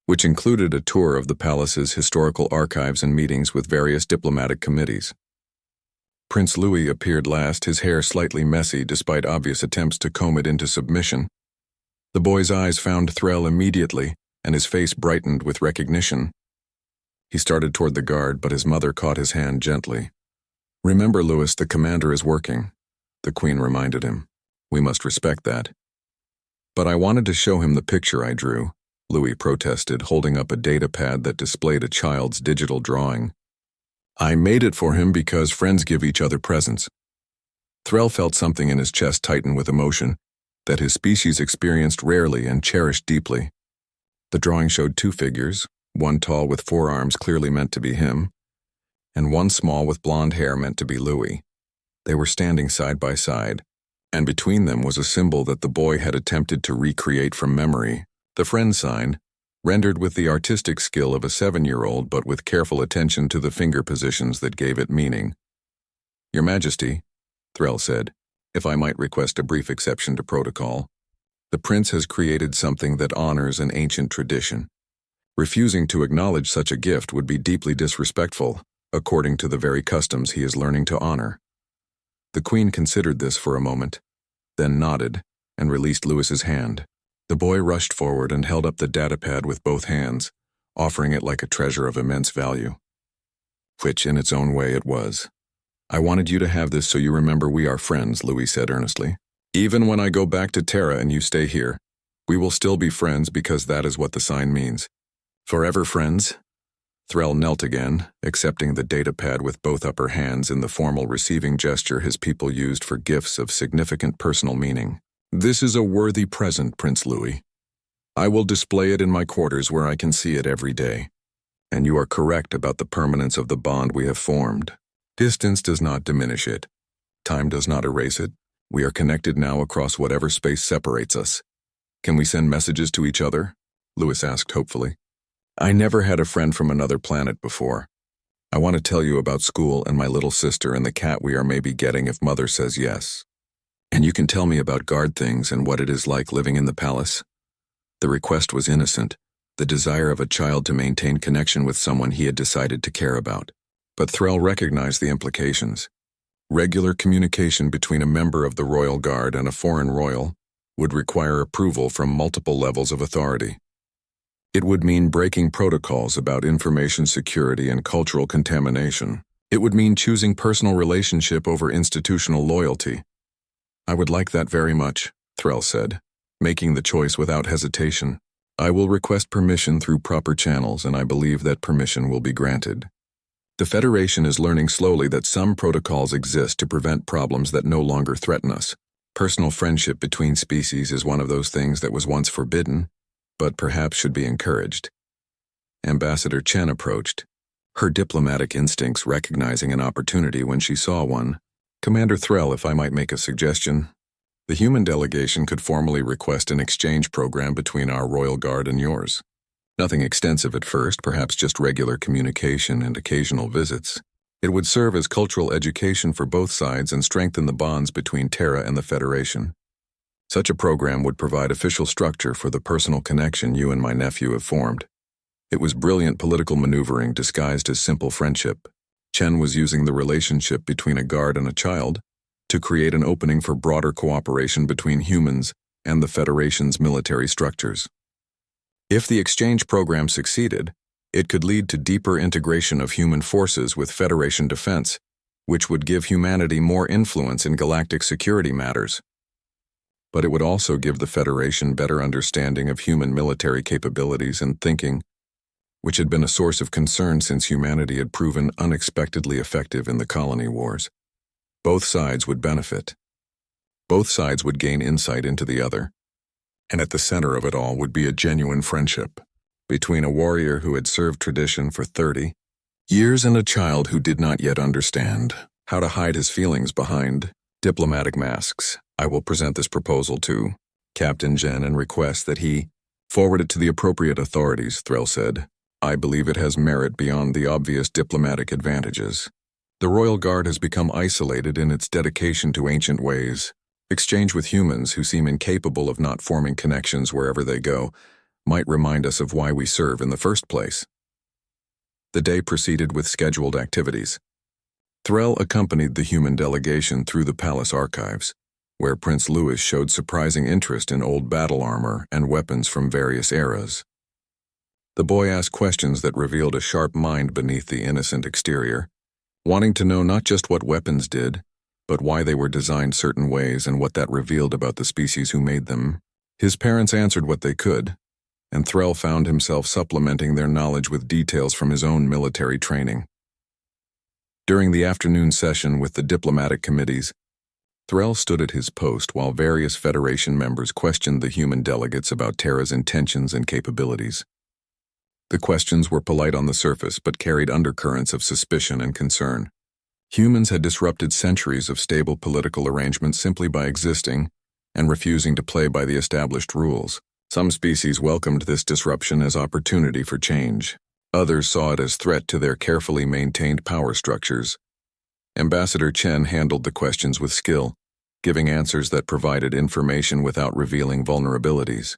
which included a tour of the palace's historical archives and meetings with various diplomatic committees. Prince Louis appeared last, his hair slightly messy despite obvious attempts to comb it into submission. The boy's eyes found Threll immediately, and his face brightened with recognition. He started toward the guard, but his mother caught his hand gently. "Remember, Louis, the commander is working," the Queen reminded him. "We must respect that." "But I wanted to show him the picture I drew," Louis protested, holding up a data pad that displayed a child's digital drawing. "I made it for him because friends give each other presents." Threll felt something in his chest tighten with emotion that his species experienced rarely and cherished deeply. The drawing showed two figures, one tall with 4 arms clearly meant to be him, and one small with blonde hair meant to be Louis. They were standing side by side, and between them was a symbol that the boy had attempted to recreate from memory, the friend sign, rendered with the artistic skill of a 7-year-old but with careful attention to the finger positions that gave it meaning. "Your Majesty," Threll said, "if I might request a brief exception to protocol. The prince has created something that honors an ancient tradition. Refusing to acknowledge such a gift would be deeply disrespectful, according to the very customs he is learning to honor." The Queen considered this for a moment, then nodded and released Louis's hand. The boy rushed forward and held up the datapad with both hands, offering it like a treasure of immense value. Which, in its own way, it was. "I wanted you to have this so you remember we are friends," Louis said earnestly. "Even when I go back to Terra and you stay here, we will still be friends because that is what the sign means. Forever friends." Threll knelt again, accepting the datapad with both upper hands in the formal receiving gesture his people used for gifts of significant personal meaning. "This is a worthy present, Prince Louis. I will display it in my quarters where I can see it every day. And you are correct about the permanence of the bond we have formed. Distance does not diminish it. Time does not erase it. We are connected now across whatever space separates us. Can we send messages to each other?" Louis asked hopefully. "I never had a friend from another planet before. I want to tell you about school and my little sister and the cat we are maybe getting if Mother says yes. And you can tell me about guard things and what it is like living in the palace." The request was innocent, the desire of a child to maintain connection with someone he had decided to care about. But Threll recognized the implications. Regular communication between a member of the royal guard and a foreign royal would require approval from multiple levels of authority. It would mean breaking protocols about information security and cultural contamination. It would mean choosing personal relationship over institutional loyalty. "I would like that very much," Threll said, making the choice without hesitation. "I will request permission through proper channels, and I believe that permission will be granted. The Federation is learning slowly that some protocols exist to prevent problems that no longer threaten us. Personal friendship between species is one of those things that was once forbidden, but perhaps should be encouraged." Ambassador Chen approached, her diplomatic instincts recognizing an opportunity when she saw one. "Commander Threll, if I might make a suggestion, the human delegation could formally request an exchange program between our royal guard and yours. Nothing extensive at first, perhaps just regular communication and occasional visits. It would serve as cultural education for both sides and strengthen the bonds between Terra and the Federation. Such a program would provide official structure for the personal connection you and my nephew have formed." It was brilliant political maneuvering disguised as simple friendship. Chen was using the relationship between a guard and a child to create an opening for broader cooperation between humans and the Federation's military structures. If the exchange program succeeded, it could lead to deeper integration of human forces with Federation defense, which would give humanity more influence in galactic security matters. But it would also give the Federation better understanding of human military capabilities and thinking. which had been a source of concern since humanity had proven unexpectedly effective in the colony wars. Both sides would benefit. Both sides would gain insight into the other. And at the center of it all would be a genuine friendship between a warrior who had served tradition for 30 years and a child who did not yet understand how to hide his feelings behind diplomatic masks. I will present this proposal to Captain Jen and request that he forward it to the appropriate authorities, Threll said. I believe it has merit beyond the obvious diplomatic advantages. The Royal Guard has become isolated in its dedication to ancient ways. Exchange with humans who seem incapable of not forming connections wherever they go might remind us of why we serve in the first place. The day proceeded with scheduled activities. Threll accompanied the human delegation through the palace archives, where Prince Louis showed surprising interest in old battle armor and weapons from various eras. The boy asked questions that revealed a sharp mind beneath the innocent exterior, wanting to know not just what weapons did, but why they were designed certain ways and what that revealed about the species who made them. His parents answered what they could, and Threll found himself supplementing their knowledge with details from his own military training. During the afternoon session with the diplomatic committees, Threll stood at his post while various Federation members questioned the human delegates about Terra's intentions and capabilities. The questions were polite on the surface but carried undercurrents of suspicion and concern. Humans had disrupted centuries of stable political arrangements simply by existing and refusing to play by the established rules. Some species welcomed this disruption as opportunity for change. Others saw it as threat to their carefully maintained power structures. Ambassador Chen handled the questions with skill, giving answers that provided information without revealing vulnerabilities.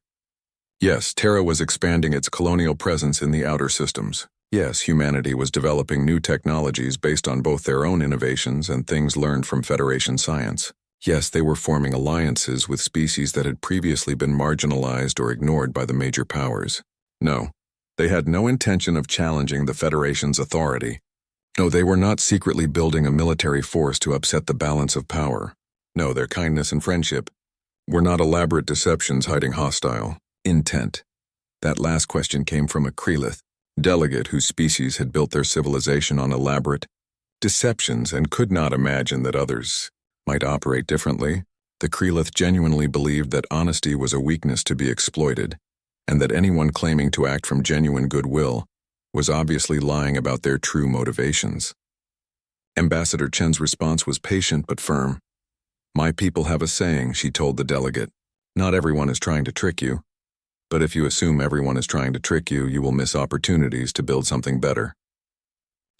Yes, Terra was expanding its colonial presence in the outer systems. Yes, humanity was developing new technologies based on both their own innovations and things learned from Federation science. Yes, they were forming alliances with species that had previously been marginalized or ignored by the major powers. No, they had no intention of challenging the Federation's authority. No, they were not secretly building a military force to upset the balance of power. No, their kindness and friendship were not elaborate deceptions hiding hostile intent. That last question came from a Krelith delegate whose species had built their civilization on elaborate deceptions and could not imagine that others might operate differently. The Krelith genuinely believed that honesty was a weakness to be exploited, and that anyone claiming to act from genuine goodwill was obviously lying about their true motivations. Ambassador Chen's response was patient but firm. My people have a saying, she told the delegate. Not everyone is trying to trick you. But if you assume everyone is trying to trick you, you will miss opportunities to build something better.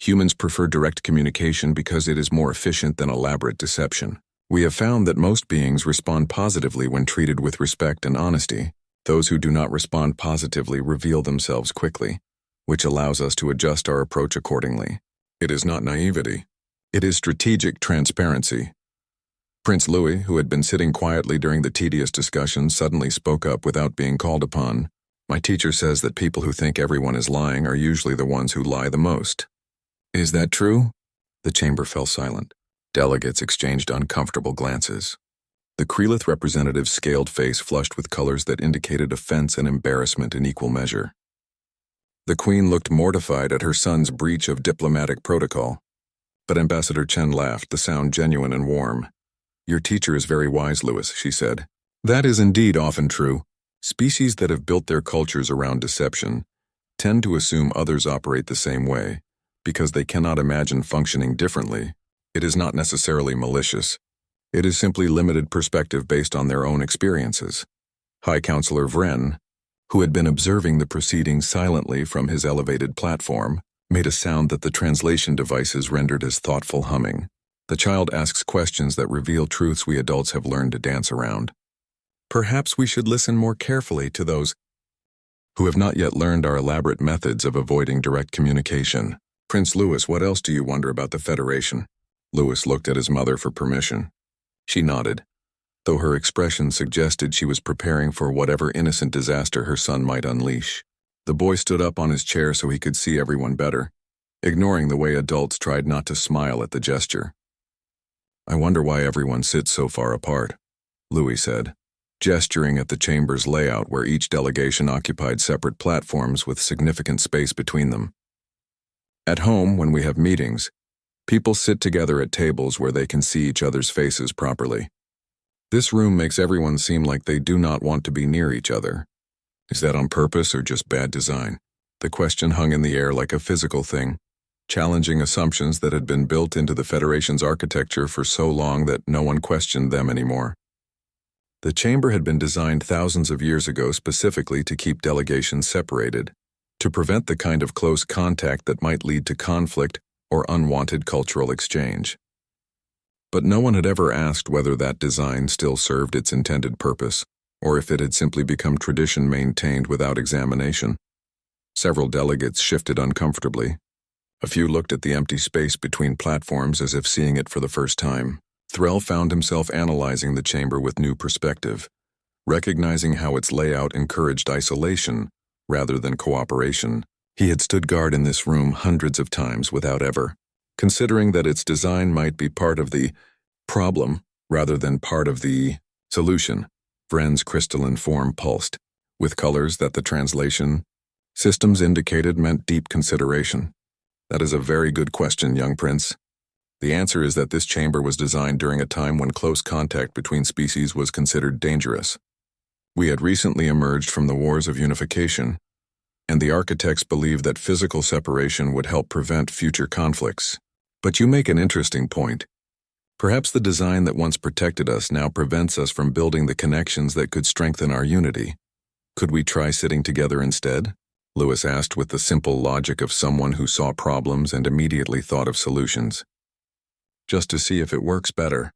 Humans prefer direct communication because it is more efficient than elaborate deception. We have found that most beings respond positively when treated with respect and honesty. Those who do not respond positively reveal themselves quickly, which allows us to adjust our approach accordingly. It is not naivety. It is strategic transparency. Prince Louis, who had been sitting quietly during the tedious discussion, suddenly spoke up without being called upon. My teacher says that people who think everyone is lying are usually the ones who lie the most. Is that true? The chamber fell silent. Delegates exchanged uncomfortable glances. The Krelith representative's scaled face flushed with colors that indicated offense and embarrassment in equal measure. The Queen looked mortified at her son's breach of diplomatic protocol. But Ambassador Chen laughed, the sound genuine and warm. Your teacher is very wise, Louis, she said. That is indeed often true. Species that have built their cultures around deception tend to assume others operate the same way, because they cannot imagine functioning differently. It is not necessarily malicious. It is simply limited perspective based on their own experiences. High Counselor Vren, who had been observing the proceedings silently from his elevated platform, made a sound that the translation devices rendered as thoughtful humming. The child asks questions that reveal truths we adults have learned to dance around. Perhaps we should listen more carefully to those who have not yet learned our elaborate methods of avoiding direct communication. Prince Louis, what else do you wonder about the Federation? Louis looked at his mother for permission. She nodded, though her expression suggested she was preparing for whatever innocent disaster her son might unleash. The boy stood up on his chair so he could see everyone better, ignoring the way adults tried not to smile at the gesture. I wonder why everyone sits so far apart, Louis said. gesturing at the chamber's layout where each delegation occupied separate platforms with significant space between them. At home, when we have meetings, people sit together at tables where they can see each other's faces properly. This room makes everyone seem like they do not want to be near each other. Is that on purpose or just bad design? The question hung in the air like a physical thing, challenging assumptions that had been built into the Federation's architecture for so long that no one questioned them anymore. The chamber had been designed thousands of years ago specifically to keep delegations separated, to prevent the kind of close contact that might lead to conflict or unwanted cultural exchange. But no one had ever asked whether that design still served its intended purpose, or if it had simply become tradition maintained without examination. Several delegates shifted uncomfortably. A few looked at the empty space between platforms as if seeing it for the first time. Threll found himself analyzing the chamber with new perspective, recognizing how its layout encouraged isolation rather than cooperation. He had stood guard in this room hundreds of times without ever considering that its design might be part of the problem rather than part of the solution. Vren's crystalline form pulsed, with colors that the translation systems indicated meant deep consideration. That is a very good question, young prince. The answer is that this chamber was designed during a time when close contact between species was considered dangerous. We had recently emerged from the wars of unification, and the architects believed that physical separation would help prevent future conflicts. But you make an interesting point. Perhaps the design that once protected us now prevents us from building the connections that could strengthen our unity. Could we try sitting together instead? Lewis asked with the simple logic of someone who saw problems and immediately thought of solutions. Just to see if it works better.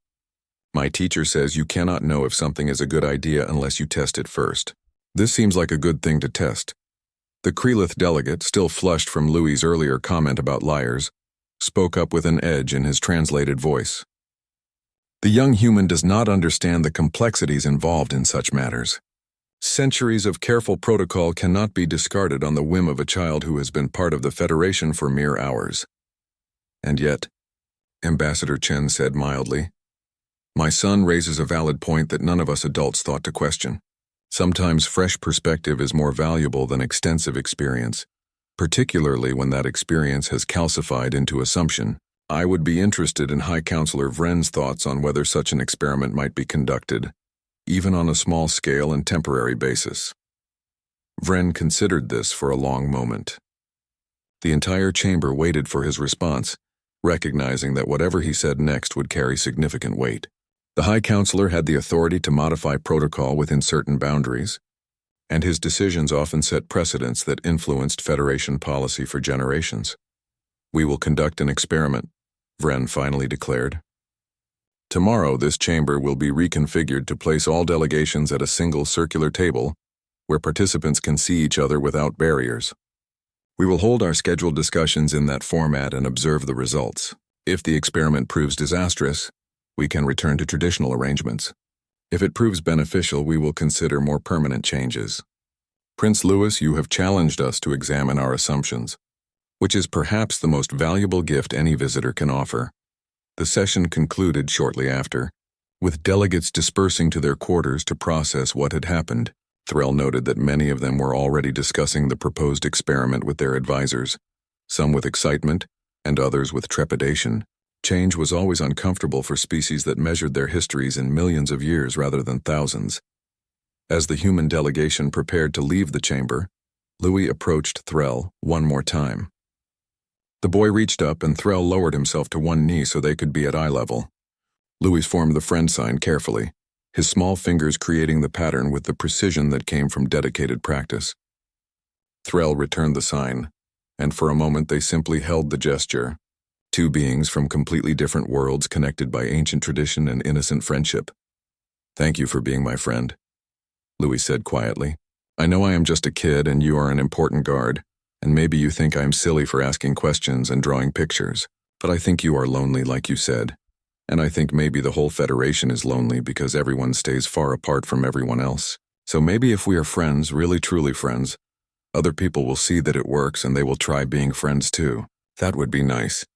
My teacher says you cannot know if something is a good idea unless you test it first. This seems like a good thing to test. The Krelith delegate, still flushed from Louis's earlier comment about liars, spoke up with an edge in his translated voice. The young human does not understand the complexities involved in such matters. Centuries of careful protocol cannot be discarded on the whim of a child who has been part of the Federation for mere hours. And yet, Ambassador Chen said mildly, my son raises a valid point that none of us adults thought to question. Sometimes fresh perspective is more valuable than extensive experience, particularly when that experience has calcified into assumption. I would be interested in High Counselor Vren's thoughts on whether such an experiment might be conducted, even on a small scale and temporary basis. Vren considered this for a long moment. The entire chamber waited for his response, recognizing that whatever he said next would carry significant weight. The High Counselor had the authority to modify protocol within certain boundaries, and his decisions often set precedents that influenced Federation policy for generations. We will conduct an experiment, Vren finally declared. Tomorrow, this chamber will be reconfigured to place all delegations at a single circular table where participants can see each other without barriers. We will hold our scheduled discussions in that format and observe the results. If the experiment proves disastrous, we can return to traditional arrangements. If it proves beneficial, we will consider more permanent changes. Prince Louis, you have challenged us to examine our assumptions, which is perhaps the most valuable gift any visitor can offer. The session concluded shortly after, with delegates dispersing to their quarters to process what had happened. Threll noted that many of them were already discussing the proposed experiment with their advisors, some with excitement and others with trepidation. Change was always uncomfortable for species that measured their histories in millions of years rather than thousands. As the human delegation prepared to leave the chamber, Louis approached Threll one more time. The boy reached up and Threll lowered himself to one knee so they could be at eye level. Louis formed the friend sign carefully, his small fingers creating the pattern with the precision that came from dedicated practice. Threll returned the sign, and for a moment they simply held the gesture, two beings from completely different worlds connected by ancient tradition and innocent friendship. Thank you for being my friend, Louis said quietly. I know I am just a kid and you are an important guard, and maybe you think I am silly for asking questions and drawing pictures, but I think you are lonely like you said. And I think maybe the whole Federation is lonely because everyone stays far apart from everyone else. So maybe if we are friends, really truly friends, other people will see that it works and they will try being friends too. That would be nice.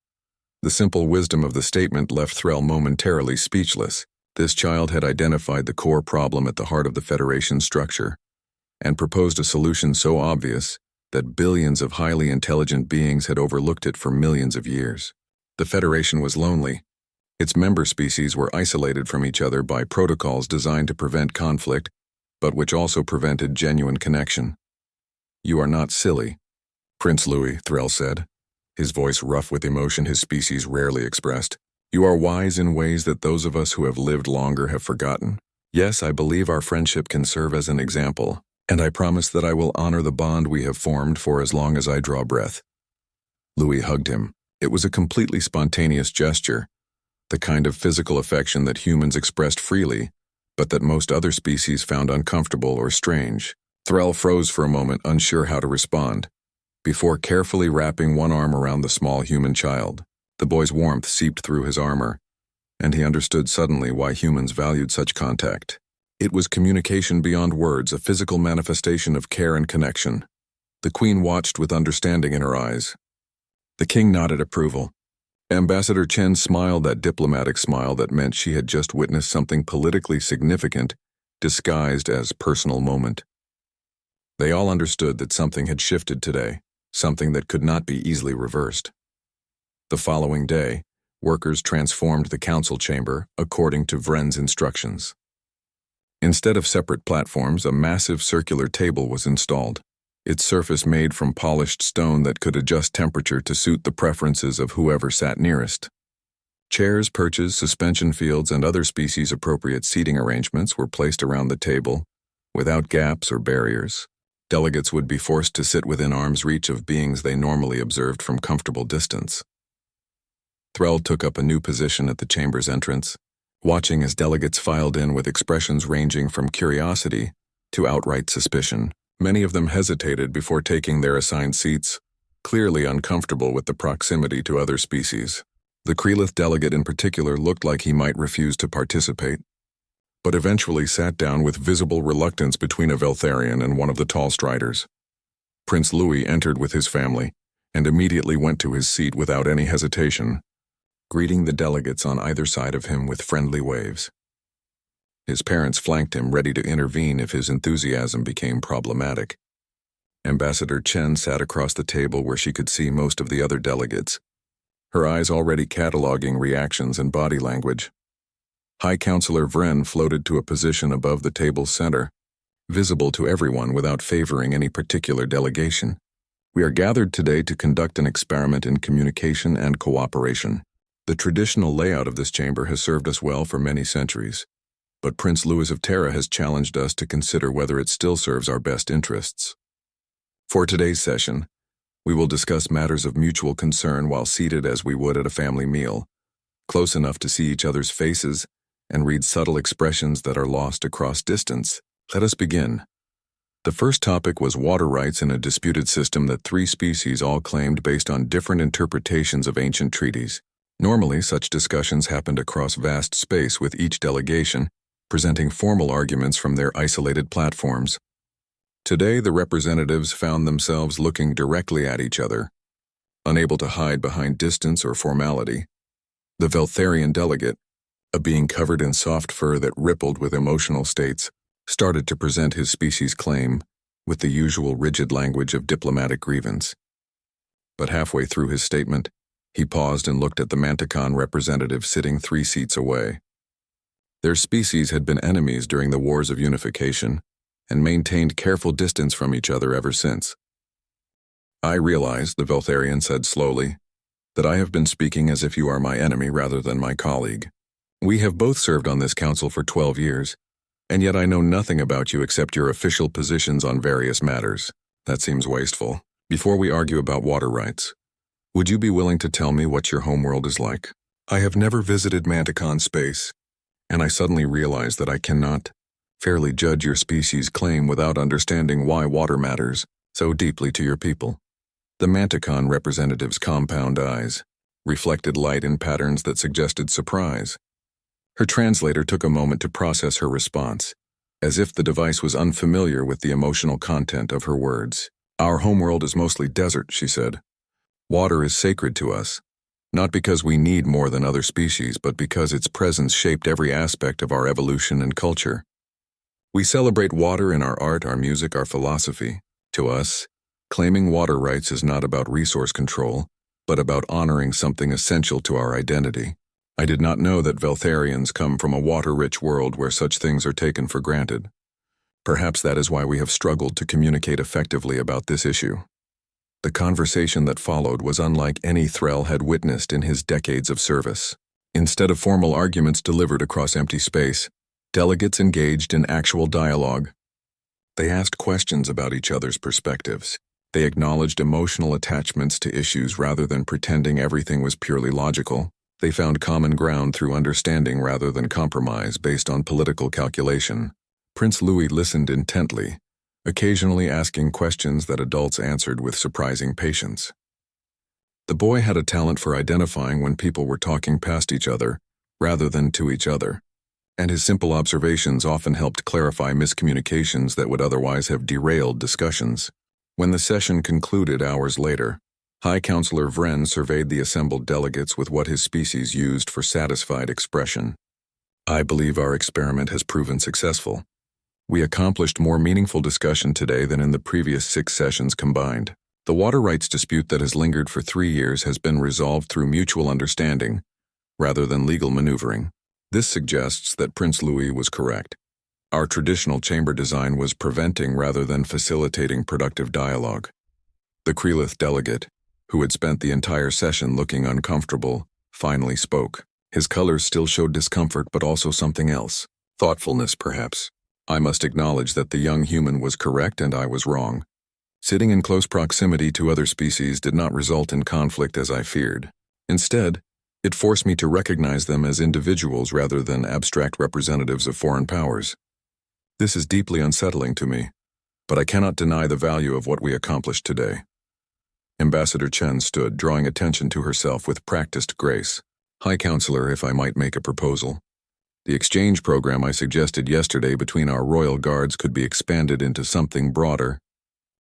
The simple wisdom of the statement left Threll momentarily speechless. This child had identified the core problem at the heart of the Federation's structure and proposed a solution so obvious that billions of highly intelligent beings had overlooked it for millions of years. The Federation was lonely. Its member species were isolated from each other by protocols designed to prevent conflict, but which also prevented genuine connection. "You are not silly," Prince Louis, Threll said, his voice rough with emotion his species rarely expressed. "You are wise in ways that those of us who have lived longer have forgotten. Yes, I believe our friendship can serve as an example, and I promise that I will honor the bond we have formed for as long as I draw breath." Louis hugged him. It was a completely spontaneous gesture, the kind of physical affection that humans expressed freely, but that most other species found uncomfortable or strange. Threll froze for a moment, unsure how to respond, before carefully wrapping one arm around the small human child. The boy's warmth seeped through his armor, and he understood suddenly why humans valued such contact. It was communication beyond words, a physical manifestation of care and connection. The Queen watched with understanding in her eyes. The King nodded approval. Ambassador Chen smiled that diplomatic smile that meant she had just witnessed something politically significant, disguised as personal moment. They all understood that something had shifted today, something that could not be easily reversed. The following day, workers transformed the council chamber according to Vren's instructions. Instead of separate platforms, a massive circular table was installed, its surface made from polished stone that could adjust temperature to suit the preferences of whoever sat nearest. Chairs, perches, suspension fields, and other species-appropriate seating arrangements were placed around the table, without gaps or barriers. Delegates would be forced to sit within arm's reach of beings they normally observed from comfortable distance. Threll took up a new position at the chamber's entrance, watching as delegates filed in with expressions ranging from curiosity to outright suspicion. Many of them hesitated before taking their assigned seats, clearly uncomfortable with the proximity to other species. The Krelith delegate in particular looked like he might refuse to participate, but eventually sat down with visible reluctance between a Veltharian and one of the tall striders. Prince Louis entered with his family and immediately went to his seat without any hesitation, greeting the delegates on either side of him with friendly waves. His parents flanked him, ready to intervene if his enthusiasm became problematic. Ambassador Chen sat across the table where she could see most of the other delegates, her eyes already cataloging reactions and body language. High Counselor Vren floated to a position above the table's center, visible to everyone without favoring any particular delegation. "We are gathered today to conduct an experiment in communication and cooperation. The traditional layout of this chamber has served us well for many centuries, but Prince Louis of Terra has challenged us to consider whether it still serves our best interests. For today's session, we will discuss matters of mutual concern while seated as we would at a family meal, close enough to see each other's faces and read subtle expressions that are lost across distance. Let us begin." The first topic was water rights in a disputed system that three species all claimed based on different interpretations of ancient treaties. Normally, such discussions happened across vast space, with each delegation presenting formal arguments from their isolated platforms. Today, the representatives found themselves looking directly at each other, unable to hide behind distance or formality. The Veltharian delegate, a being covered in soft fur that rippled with emotional states, started to present his species' claim with the usual rigid language of diplomatic grievance. But halfway through his statement, he paused and looked at the Manticon representative sitting 3 seats away. Their species had been enemies during the Wars of Unification and maintained careful distance from each other ever since. "I realize," the Veltharian said slowly, "that I have been speaking as if you are my enemy rather than my colleague. We have both served on this council for 12 years, and yet I know nothing about you except your official positions on various matters. That seems wasteful. Before we argue about water rights, would you be willing to tell me what your homeworld is like? I have never visited Manticon space, and I suddenly realize that I cannot fairly judge your species' claim without understanding why water matters so deeply to your people." The Manticon representative's compound eyes reflected light in patterns that suggested surprise. Her translator took a moment to process her response, as if the device was unfamiliar with the emotional content of her words. "Our homeworld is mostly desert," she said. "Water is sacred to us, Not because we need more than other species, but because its presence shaped every aspect of our evolution and culture. We celebrate water in our art, our music, our philosophy. To us, claiming water rights is not about resource control, but about honoring something essential to our identity. I did not know that Veltharians come from a water-rich world where such things are taken for granted. Perhaps that is why we have struggled to communicate effectively about this issue. The conversation that followed was unlike any Threll had witnessed in his decades of service. Instead of formal arguments delivered across empty space, delegates engaged in actual dialogue. They asked questions about each other's perspectives. They acknowledged emotional attachments to issues rather than pretending everything was purely logical. They found common ground through understanding rather than compromise based on political calculation. Prince Louis listened intently, occasionally asking questions that adults answered with surprising patience. The boy had a talent for identifying when people were talking past each other, rather than to each other, and his simple observations often helped clarify miscommunications that would otherwise have derailed discussions. When the session concluded hours later, High Counselor Vren surveyed the assembled delegates with what his species used for satisfied expression. I believe our experiment has proven successful. We accomplished more meaningful discussion today than in the previous 6 sessions combined. The water rights dispute that has lingered for 3 years has been resolved through mutual understanding, rather than legal maneuvering. This suggests that Prince Louis was correct. Our traditional chamber design was preventing rather than facilitating productive dialogue. The Krelith delegate, who had spent the entire session looking uncomfortable, finally spoke. His colors still showed discomfort, but also something else. Thoughtfulness, perhaps. I must acknowledge that the young human was correct and I was wrong. Sitting in close proximity to other species did not result in conflict as I feared. Instead, it forced me to recognize them as individuals rather than abstract representatives of foreign powers. This is deeply unsettling to me, but I cannot deny the value of what we accomplished today. Ambassador Chen stood, drawing attention to herself with practiced grace. High Counselor, if I might make a proposal. The exchange program I suggested yesterday between our royal guards could be expanded into something broader.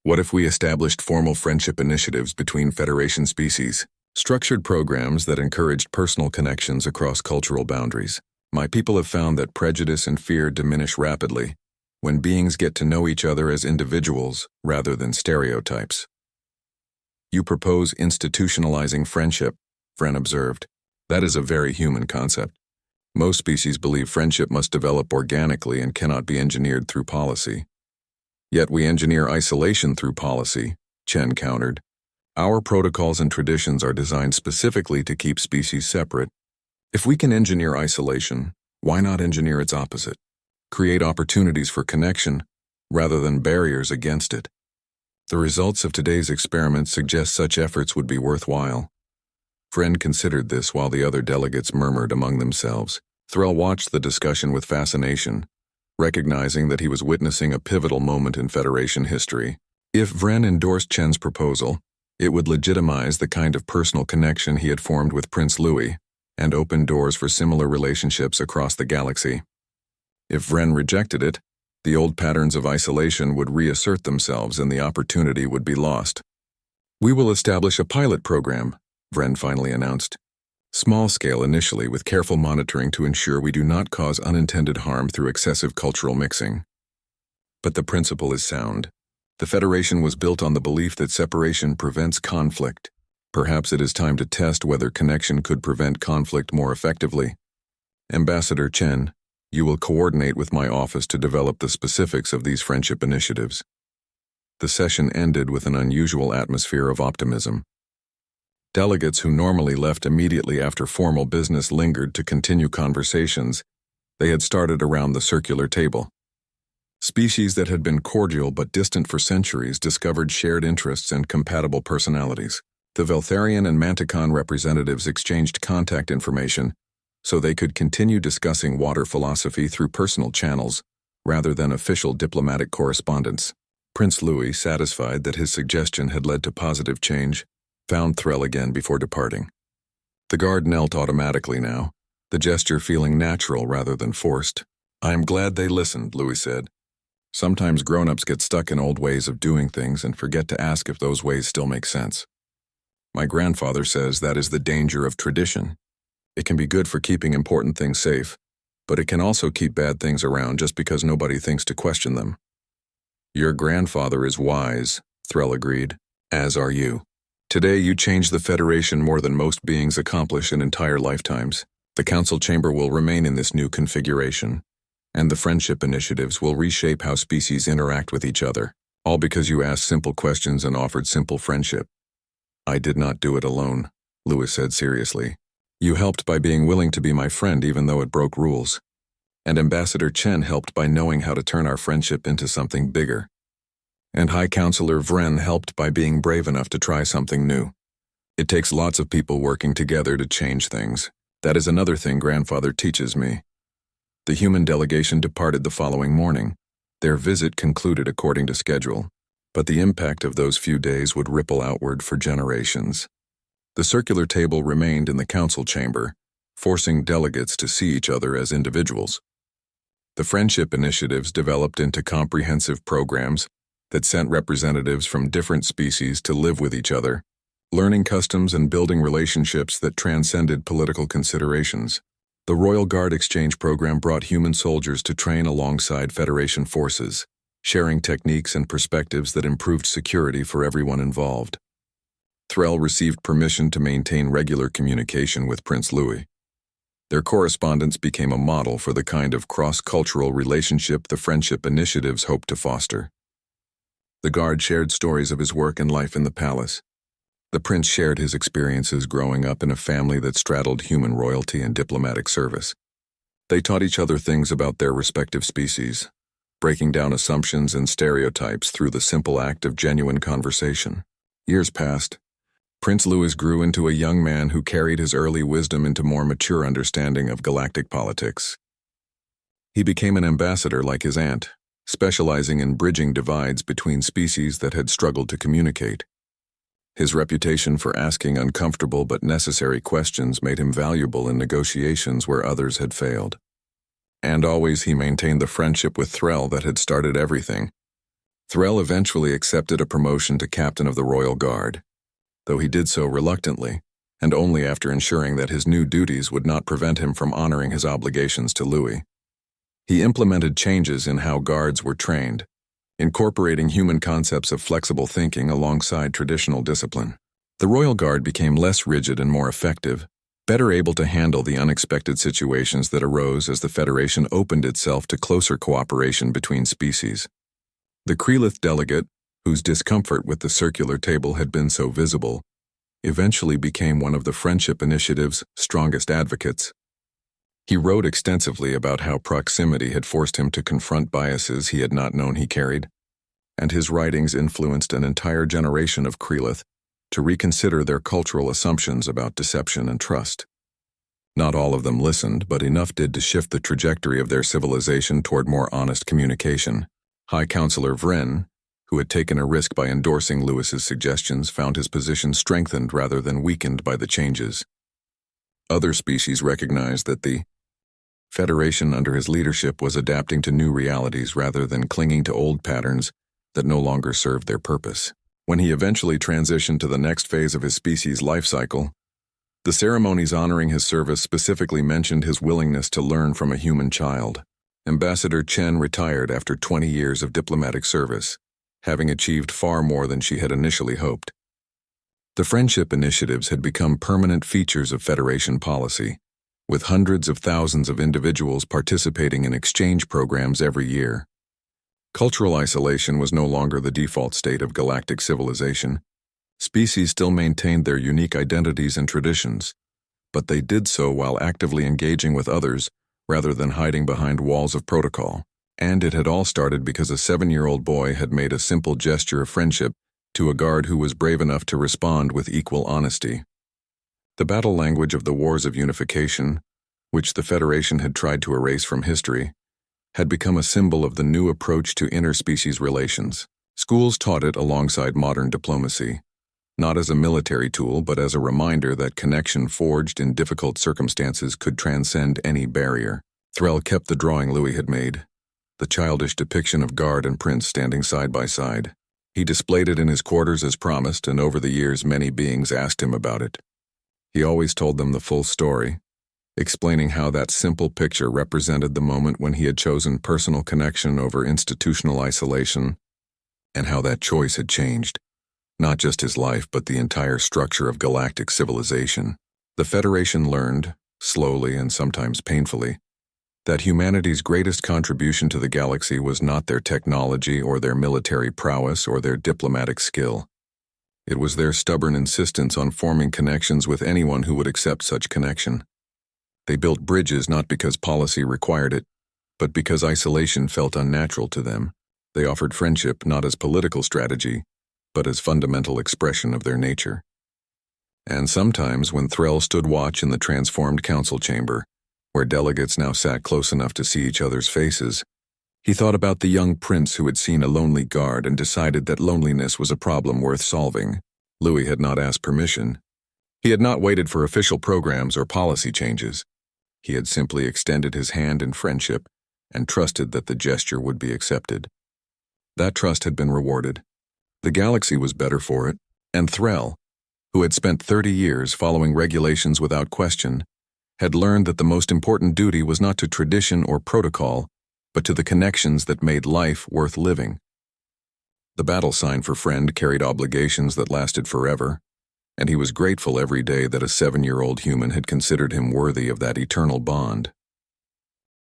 What if we established formal friendship initiatives between Federation species? Structured programs that encouraged personal connections across cultural boundaries. My people have found that prejudice and fear diminish rapidly when beings get to know each other as individuals rather than stereotypes. You propose institutionalizing friendship, Vren observed. That is a very human concept. Most species believe friendship must develop organically and cannot be engineered through policy. Yet we engineer isolation through policy, Chen countered. Our protocols and traditions are designed specifically to keep species separate. If we can engineer isolation, why not engineer its opposite? Create opportunities for connection, rather than barriers against it. The results of today's experiment suggest such efforts would be worthwhile. Vren considered this while the other delegates murmured among themselves. Threll watched the discussion with fascination, recognizing that he was witnessing a pivotal moment in Federation history. If Vren endorsed Chen's proposal, it would legitimize the kind of personal connection he had formed with Prince Louis and open doors for similar relationships across the galaxy. If Vren rejected it, the old patterns of isolation would reassert themselves and the opportunity would be lost. We will establish a pilot program, Vren finally announced. Small-scale initially, with careful monitoring to ensure we do not cause unintended harm through excessive cultural mixing. But the principle is sound. The Federation was built on the belief that separation prevents conflict. Perhaps it is time to test whether connection could prevent conflict more effectively. Ambassador Chen, you will coordinate with my office to develop the specifics of these friendship initiatives. The session ended with an unusual atmosphere of optimism. Delegates who normally left immediately after formal business lingered to continue conversations they had started around the circular table. Species that had been cordial but distant for centuries discovered shared interests and compatible personalities. The Veltharian and Manticon representatives exchanged contact information so they could continue discussing water philosophy through personal channels rather than official diplomatic correspondence. Prince Louis, satisfied that his suggestion had led to positive change, found Threll again before departing. The guard knelt automatically now, the gesture feeling natural rather than forced. I am glad they listened, Louis said. Sometimes grown-ups get stuck in old ways of doing things and forget to ask if those ways still make sense. My grandfather says that is the danger of tradition. It can be good for keeping important things safe, but it can also keep bad things around just because nobody thinks to question them. Your grandfather is wise, Threll agreed, as are you. Today you change the Federation more than most beings accomplish in entire lifetimes. The council chamber will remain in this new configuration, and the friendship initiatives will reshape how species interact with each other, all because you asked simple questions and offered simple friendship. I did not do it alone, Lewis said seriously. You helped by being willing to be my friend even though it broke rules. And Ambassador Chen helped by knowing how to turn our friendship into something bigger. And High Counselor Vren helped by being brave enough to try something new. It takes lots of people working together to change things. That is another thing grandfather teaches me. The human delegation departed the following morning. Their visit concluded according to schedule, but the impact of those few days would ripple outward for generations. The circular table remained in the council chamber, forcing delegates to see each other as individuals. The friendship initiatives developed into comprehensive programs that sent representatives from different species to live with each other, learning customs and building relationships that transcended political considerations. The Royal Guard exchange program brought human soldiers to train alongside Federation forces, sharing techniques and perspectives that improved security for everyone involved. Threll received permission to maintain regular communication with Prince Louis. Their correspondence became a model for the kind of cross-cultural relationship the friendship initiatives hoped to foster. The Guard shared stories of his work and life in the palace. The prince shared his experiences growing up in a family that straddled human royalty and diplomatic service. They taught each other things about their respective species, breaking down assumptions and stereotypes through the simple act of genuine conversation. Years passed. Prince Louis grew into a young man who carried his early wisdom into more mature understanding of galactic politics. He became an ambassador like his aunt, specializing in bridging divides between species that had struggled to communicate. His reputation for asking uncomfortable but necessary questions made him valuable in negotiations where others had failed. And always he maintained the friendship with Threll that had started everything. Threll eventually accepted a promotion to captain of the Royal Guard, though he did so reluctantly, and only after ensuring that his new duties would not prevent him from honoring his obligations to Louis. He implemented changes in how guards were trained, incorporating human concepts of flexible thinking alongside traditional discipline. The Royal Guard became less rigid and more effective, better able to handle the unexpected situations that arose as the Federation opened itself to closer cooperation between species. The Krelith delegate, whose discomfort with the circular table had been so visible, eventually became one of the Friendship Initiative's strongest advocates. He wrote extensively about how proximity had forced him to confront biases he had not known he carried, and his writings influenced an entire generation of Krelith to reconsider their cultural assumptions about deception and trust. Not all of them listened, but enough did to shift the trajectory of their civilization toward more honest communication. High Counselor Vren, who had taken a risk by endorsing Lewis's suggestions, found his position strengthened rather than weakened by the changes. Other species recognized that the Federation under his leadership was adapting to new realities rather than clinging to old patterns that no longer served their purpose. When he eventually transitioned to the next phase of his species' life cycle, the ceremonies honoring his service specifically mentioned his willingness to learn from a human child. Ambassador Chen retired after 20 years of diplomatic service, having achieved far more than she had initially hoped. The friendship initiatives had become permanent features of Federation policy, with hundreds of thousands of individuals participating in exchange programs every year. Cultural isolation was no longer the default state of galactic civilization. Species still maintained their unique identities and traditions, but they did so while actively engaging with others rather than hiding behind walls of protocol. And it had all started because a 7-year-old boy had made a simple gesture of friendship to a guard who was brave enough to respond with equal honesty. The battle language of the Wars of Unification, which the Federation had tried to erase from history, had become a symbol of the new approach to interspecies relations. Schools taught it alongside modern diplomacy, not as a military tool but as a reminder that connection forged in difficult circumstances could transcend any barrier. Threll kept the drawing Louis had made, the childish depiction of guard and prince standing side by side. He displayed it in his quarters as promised, and over the years many beings asked him about it. He always told them the full story, explaining how that simple picture represented the moment when he had chosen personal connection over institutional isolation, and how that choice had changed not just his life but the entire structure of galactic civilization. The Federation learned, slowly and sometimes painfully, that humanity's greatest contribution to the galaxy was not their technology or their military prowess or their diplomatic skill. It was their stubborn insistence on forming connections with anyone who would accept such connection. They built bridges not because policy required it, but because isolation felt unnatural to them. They offered friendship not as political strategy, but as fundamental expression of their nature. And sometimes when Threll stood watch in the transformed council chamber, where delegates now sat close enough to see each other's faces, he thought about the young prince who had seen a lonely guard and decided that loneliness was a problem worth solving. Louis had not asked permission. He had not waited for official programs or policy changes. He had simply extended his hand in friendship and trusted that the gesture would be accepted. That trust had been rewarded. The galaxy was better for it, and Threll, who had spent 30 years following regulations without question, had learned that the most important duty was not to tradition or protocol, but to the connections that made life worth living. The battle sign for friend carried obligations that lasted forever, and he was grateful every day that a 7-year-old human had considered him worthy of that eternal bond.